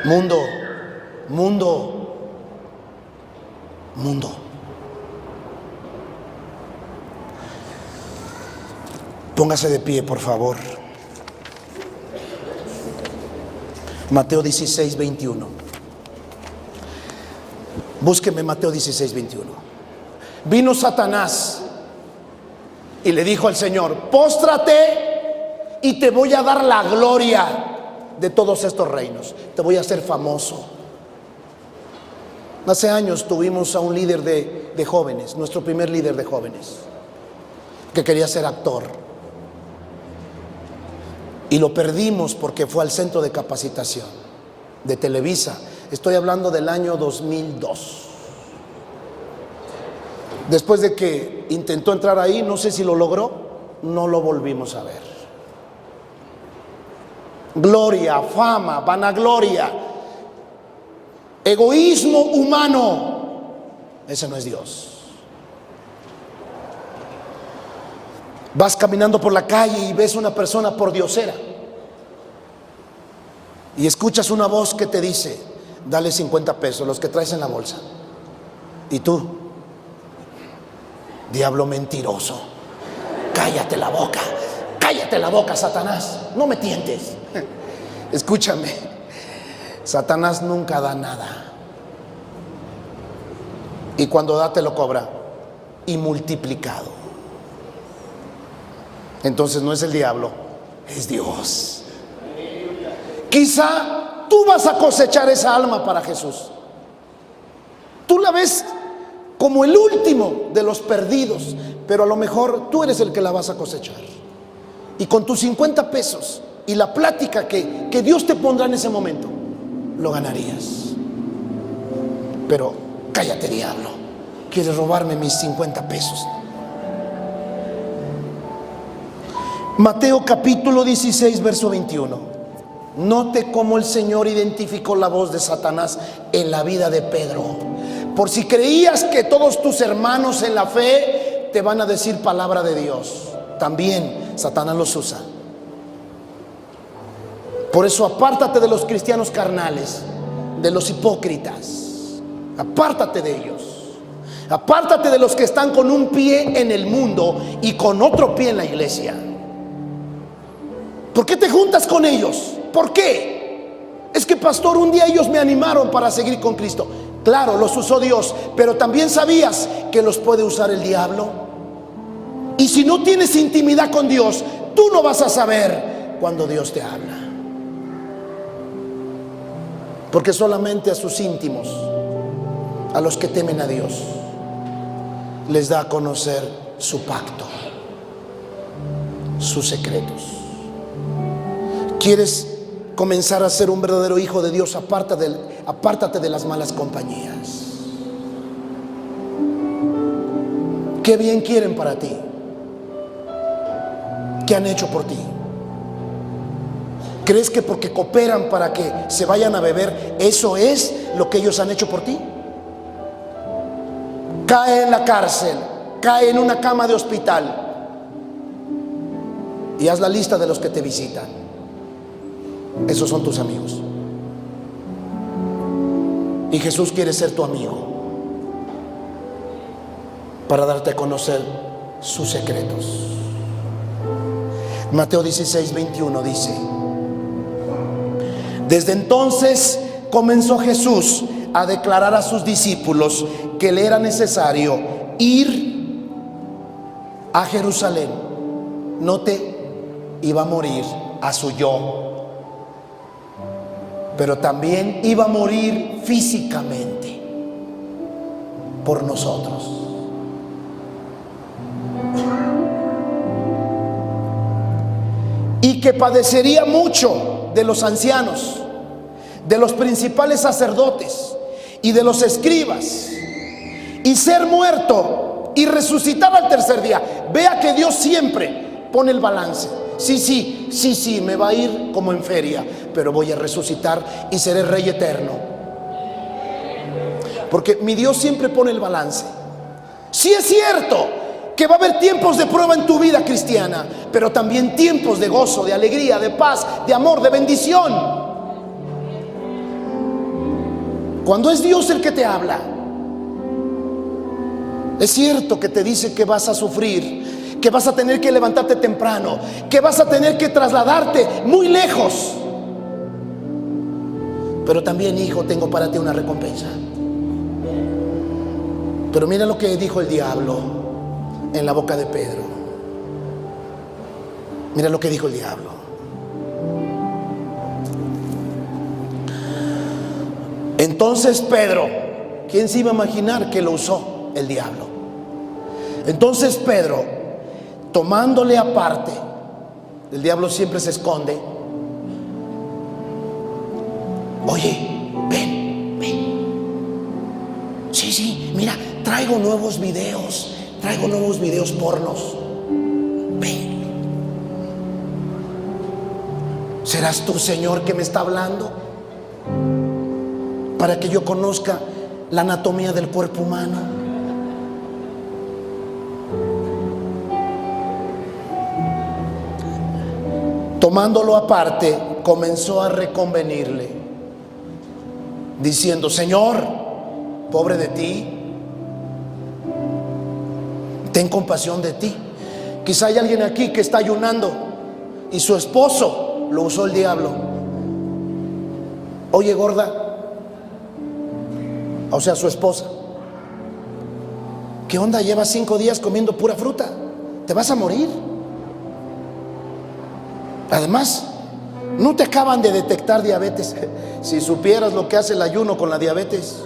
Mundo. Póngase de pie, por favor. Mateo 16, 21. Búsqueme Mateo 16, 21. Vino Satanás y le dijo al Señor: póstrate y te voy a dar la gloria de todos estos reinos. Te voy a hacer famoso. Hace años tuvimos a un líder de jóvenes, nuestro primer líder de jóvenes, que quería ser actor. Y lo perdimos porque fue al centro de capacitación de Televisa. Estoy hablando del año 2002. Después de que intentó entrar ahí, no sé si lo logró, no lo volvimos a ver. Gloria, fama, vanagloria, egoísmo humano, ese no es Dios. Vas caminando por la calle y ves una persona pordiosera y escuchas una voz que te dice: dale 50 pesos, los que traes en la bolsa. Y tú: diablo mentiroso, cállate la boca, Satanás, no me tientes. Escúchame, Satanás nunca da nada, y cuando da te lo cobra y multiplicado. Entonces no es el diablo, es Dios. Quizá tú vas a cosechar esa alma para Jesús. Tú la ves como el último de los perdidos, pero a lo mejor tú eres el que la vas a cosechar. Y con tus 50 pesos y la plática que Dios te pondrá en ese momento, lo ganarías. Pero cállate, diablo, quieres robarme mis 50 pesos. Mateo capítulo 16, verso 21. Note cómo el Señor identificó la voz de Satanás en la vida de Pedro. Por si creías que todos tus hermanos en la fe te van a decir palabra de Dios, también Satanás los usa. Por eso apártate de los cristianos carnales, de los hipócritas. Apártate de ellos. Apártate de los que están con un pie en el mundo y con otro pie en la iglesia. ¿Por qué te juntas con ellos? ¿Por qué? Es que, pastor, un día ellos me animaron para seguir con Cristo. Claro, los usó Dios, pero también sabías que los puede usar el diablo. Y si no tienes intimidad con Dios, tú no vas a saber cuando Dios te habla, porque solamente a sus íntimos, a los que temen a Dios, les da a conocer su pacto, sus secretos. ¿Quieres comenzar a ser un verdadero hijo de Dios? Apártate de las malas compañías. ¿Qué bien quieren para ti? ¿Qué han hecho por ti? ¿Crees que porque cooperan para que se vayan a beber, eso es lo que ellos han hecho por ti? Cae en la cárcel, cae en una cama de hospital y haz la lista de los que te visitan. Esos son tus amigos. Y Jesús quiere ser tu amigo para darte a conocer sus secretos. Mateo 16:21 dice: desde entonces comenzó Jesús a declarar a sus discípulos que le era necesario ir a Jerusalén. Note, iba a morir a su yo, pero también iba a morir físicamente por nosotros. Y que padecería mucho de los ancianos, de los principales sacerdotes y de los escribas, y ser muerto y resucitar al tercer día. Vea que Dios siempre pone el balance. Sí, me va a ir como en feria, pero voy a resucitar y seré rey eterno. Porque mi Dios siempre pone el balance. Sí es cierto que va a haber tiempos de prueba en tu vida cristiana, pero también tiempos de gozo, de alegría, de paz, de amor, de bendición. Cuando es Dios el que te habla, es cierto que te dice que vas a sufrir, que vas a tener que levantarte temprano, que vas a tener que trasladarte muy lejos. Pero también, hijo, tengo para ti una recompensa. Pero mira lo que dijo el diablo en la boca de Pedro. Mira lo que dijo el diablo. Entonces Pedro, ¿quién se iba a imaginar que lo usó el diablo? Entonces Pedro, tomándole aparte, el diablo siempre se esconde. Oye, ven. Sí, mira, traigo nuevos videos pornos. Ven. ¿Serás tú, Señor, que me está hablando? Para que yo conozca la anatomía del cuerpo humano. Tomándolo aparte, comenzó a reconvenirle, diciendo: Señor, pobre de ti, ten compasión de ti. Quizá hay alguien aquí que está ayunando y su esposo lo usó el diablo. Oye, gorda, o sea, su esposa, ¿qué onda? Llevas 5 días comiendo pura fruta, te vas a morir. Además, no te acaban de detectar diabetes. Si supieras lo que hace el ayuno con la diabetes,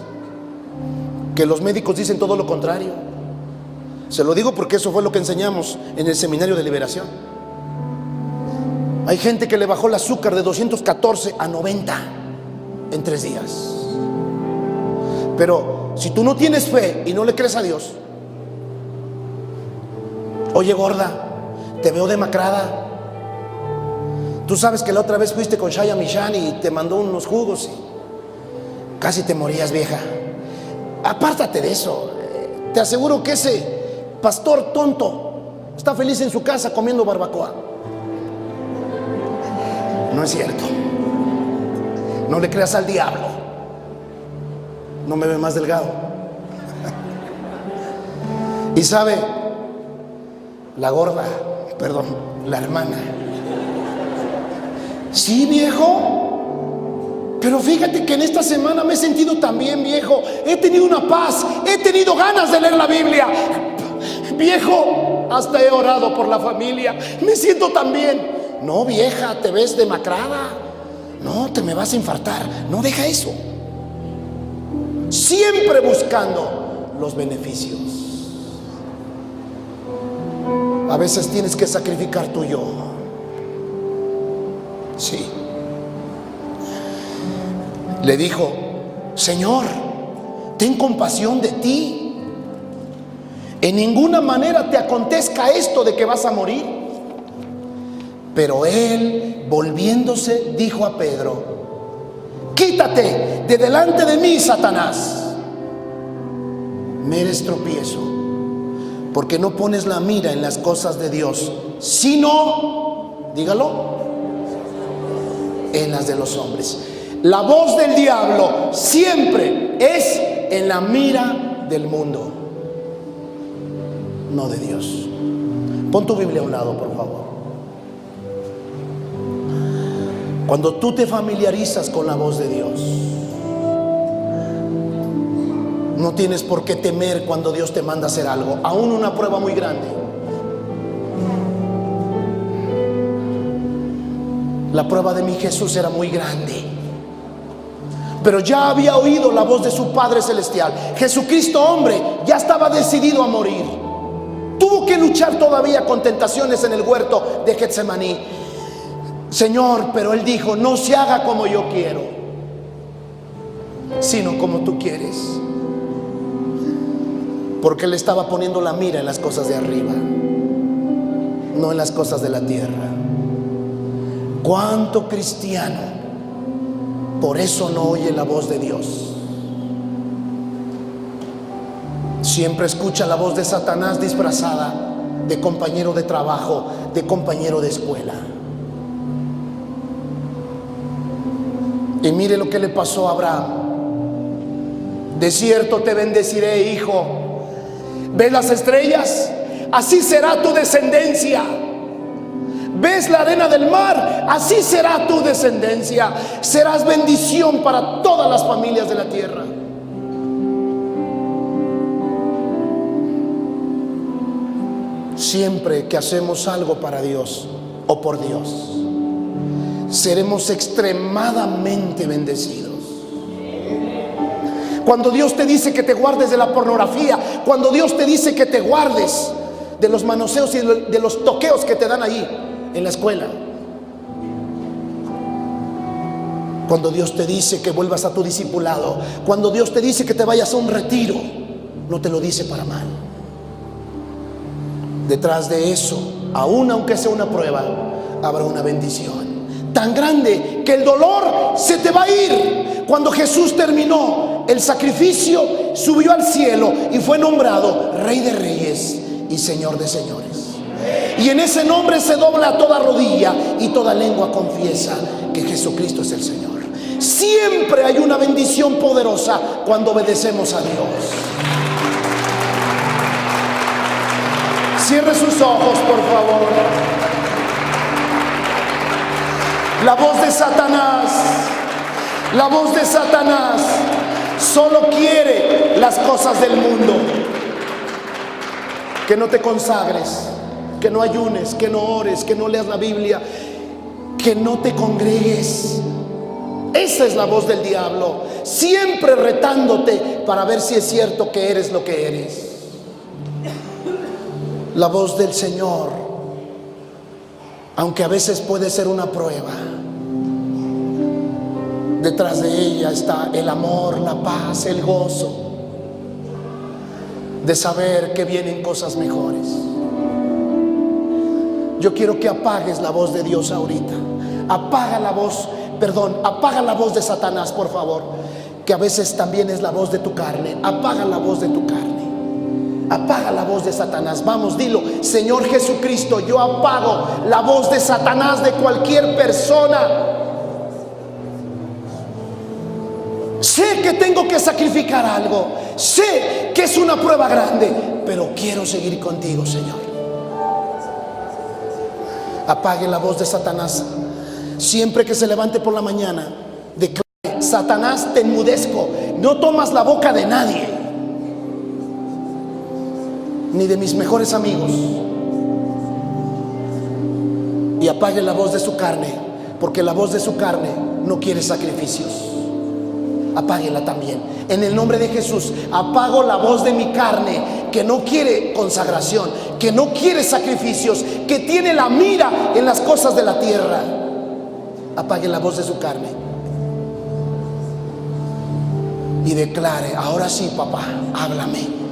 que los médicos dicen todo lo contrario. Se lo digo porque eso fue lo que enseñamos en el seminario de liberación. Hay gente que le bajó el azúcar de 214 a 90 en 3 días. Pero si tú no tienes fe y no le crees a Dios, oye, gorda, te veo demacrada. Tú sabes que la otra vez fuiste con Shaya Michan y te mandó unos jugos y casi te morías, vieja. Apártate de eso. Te aseguro que ese pastor tonto está feliz en su casa comiendo barbacoa. No es cierto. No le creas al diablo. No me ve más delgado. Y sabe, la gorda, perdón, la hermana: sí, viejo, pero fíjate que en esta semana me he sentido tan bien, viejo. He tenido una paz, he tenido ganas de leer la Biblia. Viejo, hasta he orado por la familia, me siento tan bien. No, vieja, te ves demacrada. No, te me vas a infartar. No, deja eso. Siempre buscando los beneficios. A veces tienes que sacrificar tu yo. Sí. Le dijo: Señor, ten compasión de ti. En ninguna manera te acontezca esto de que vas a morir. Pero él, volviéndose, dijo a Pedro: quítate de delante de mí, Satanás. Me eres tropiezo, porque no pones la mira en las cosas de Dios, sino, dígalo, en las de los hombres. La voz del diablo siempre es en la mira del mundo, no de Dios. Pon tu Biblia a un lado, por favor. Cuando tú te familiarizas con la voz de Dios, no tienes por qué temer cuando Dios te manda a hacer algo, aún una prueba muy grande. La prueba de mi Jesús era muy grande, pero ya había oído la voz de su Padre Celestial. Jesucristo, hombre, ya estaba decidido a morir. Tuvo que luchar todavía con tentaciones en el huerto de Getsemaní. Señor, pero él dijo: no se haga como yo quiero, sino como tú quieres. Porque él estaba poniendo la mira en las cosas de arriba, no en las cosas de la tierra. ¿Cuánto cristiano por eso no oye la voz de Dios? Siempre escucha la voz de Satanás disfrazada de compañero de trabajo, de compañero de escuela. Y mire lo que le pasó a Abraham. De cierto te bendeciré, hijo. ¿Ves las estrellas? Así será tu descendencia. ¿Ves la arena del mar? Así será tu descendencia. Serás bendición para todas las familias de la tierra. Siempre que hacemos algo para Dios o por Dios, seremos extremadamente bendecidos. Cuando Dios te dice que te guardes de la pornografía, cuando Dios te dice que te guardes de los manoseos y de los toqueos que te dan allí en la escuela, cuando Dios te dice que vuelvas a tu discipulado, cuando Dios te dice que te vayas a un retiro, no te lo dice para mal. Detrás de eso, aún aunque sea una prueba, habrá una bendición tan grande que el dolor se te va a ir. Cuando Jesús terminó el sacrificio, subió al cielo y fue nombrado Rey de Reyes y Señor de Señores. Y en ese nombre se dobla toda rodilla y toda lengua confiesa que Jesucristo es el Señor. Siempre hay una bendición poderosa cuando obedecemos a Dios. Cierre sus ojos, por favor. La voz de Satanás, la voz de Satanás solo quiere las cosas del mundo. Que no te consagres, que no ayunes, que no ores, que no leas la Biblia, que no te congregues. Esa es la voz del diablo, siempre retándote para ver si es cierto que eres lo que eres. La voz del Señor, aunque a veces puede ser una prueba, detrás de ella está el amor, la paz, el gozo de saber que vienen cosas mejores. Yo quiero que apagues la voz de Dios ahorita. Apaga la voz de Satanás, por favor, que a veces también es la voz de tu carne. Apaga la voz de tu carne. Apaga la voz de Satanás. Vamos, dilo: Señor Jesucristo, yo apago la voz de Satanás de cualquier persona. Sé que tengo que sacrificar algo, sé que es una prueba grande, pero quiero seguir contigo, Señor. Apague la voz de Satanás. Siempre que se levante por la mañana, declare: Satanás, te enmudezco. No tomas la boca de nadie, ni de mis mejores amigos. Y apague la voz de su carne, porque la voz de su carne no quiere sacrificios. Apáguela también. En el nombre de Jesús, apago la voz de mi carne que no quiere consagración, que no quiere sacrificios, que tiene la mira en las cosas de la tierra. apague la voz de su carne y declare: ahora sí, papá, háblame.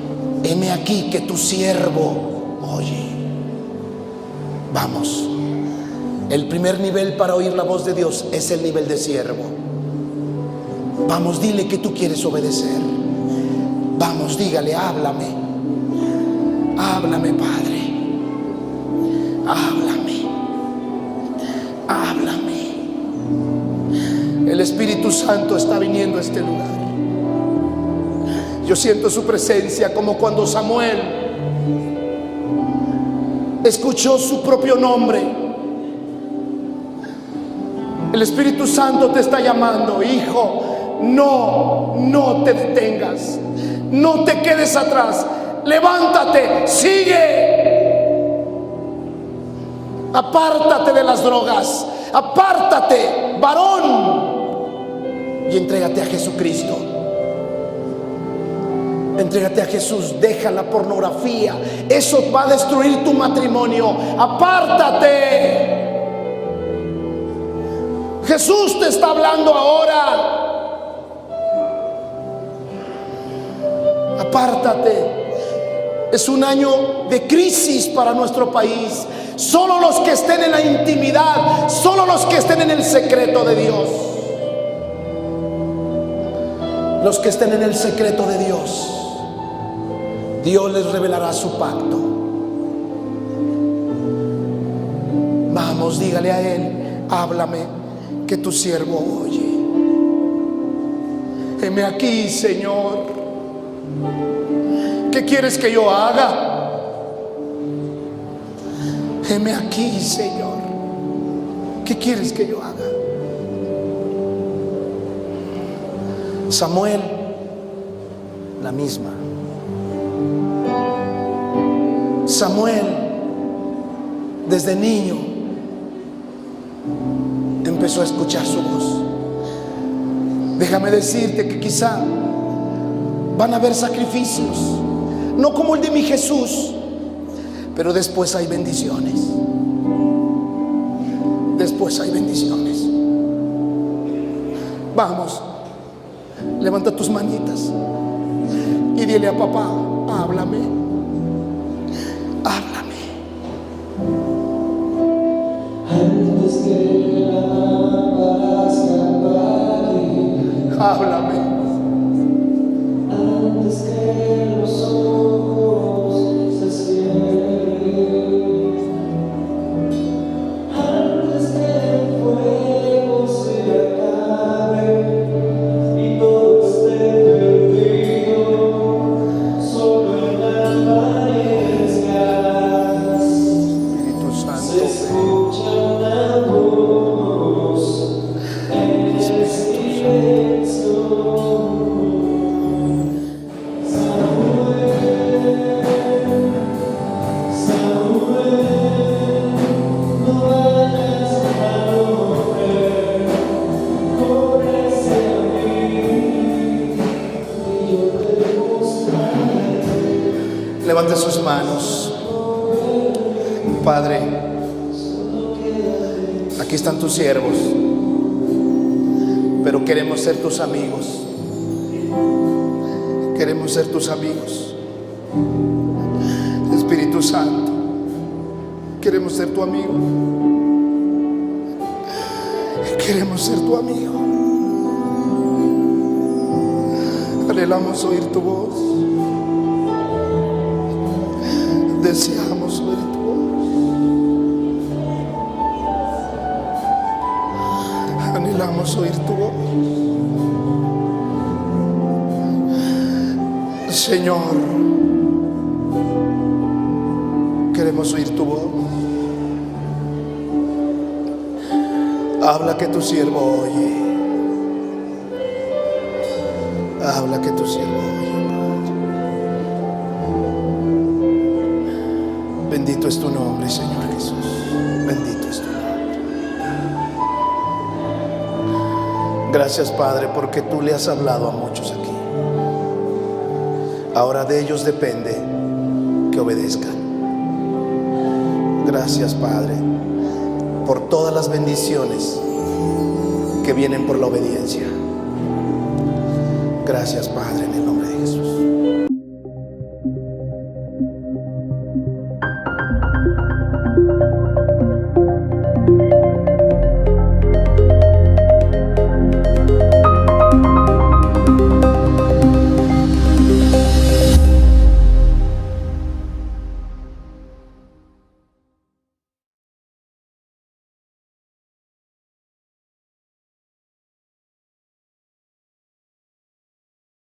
Heme aquí que tu siervo oye. Vamos. El primer nivel para oír la voz de Dios es el nivel de siervo. Vamos, dile que tú quieres obedecer. Vamos, dígale: háblame. Háblame, Padre. Háblame. Háblame. El Espíritu Santo está viniendo a este lugar. Yo siento su presencia como cuando Samuel escuchó su propio nombre. El Espíritu Santo te está llamando: hijo, no te detengas, no te quedes atrás, levántate, sigue, apártate de las drogas, apártate, varón, y entrégate a Jesucristo. Entrégate a Jesús, deja la pornografía, eso va a destruir tu matrimonio. Apártate. Jesús te está hablando ahora. Apártate. Es un año de crisis para nuestro país. Solo los que estén en la intimidad, solo los que estén en el secreto de Dios, los que estén en el secreto de Dios, Dios les revelará su pacto. Vamos, dígale a Él: háblame, que tu siervo oye. Heme aquí, Señor. ¿Qué quieres que yo haga? Heme aquí, Señor. ¿Qué quieres que yo haga? Samuel, la misma. Samuel, desde niño, empezó a escuchar su voz. Déjame decirte que quizá van a haber sacrificios, no como el de mi Jesús, pero después hay bendiciones. Después hay bendiciones. Vamos, levanta tus manitas y dile a papá: háblame, háblame. Háblame. Antes que los ojos se cierren, antes que el fuego se acabe y todo esté perdido, solo en apariencias se escucha una voz en el silencio. Levante sus manos. Padre, aquí están tus siervos, pero queremos ser tus amigos. Queremos ser tus amigos. Espíritu Santo, queremos ser tu amigo. Queremos ser tu amigo. Anhelamos oír tu voz. Deseamos oír tu voz. Anhelamos oír tu voz. Señor, queremos oír tu voz. Habla que tu siervo oye. Habla que tu siervo oye. Bendito es tu nombre, Señor Jesús. Bendito es tu nombre. Gracias, Padre, porque tú le has hablado a muchos aquí. Ahora de ellos depende que obedezcan. Gracias, Padre, por todas las bendiciones que vienen por la obediencia. Gracias, Padre, en el nombre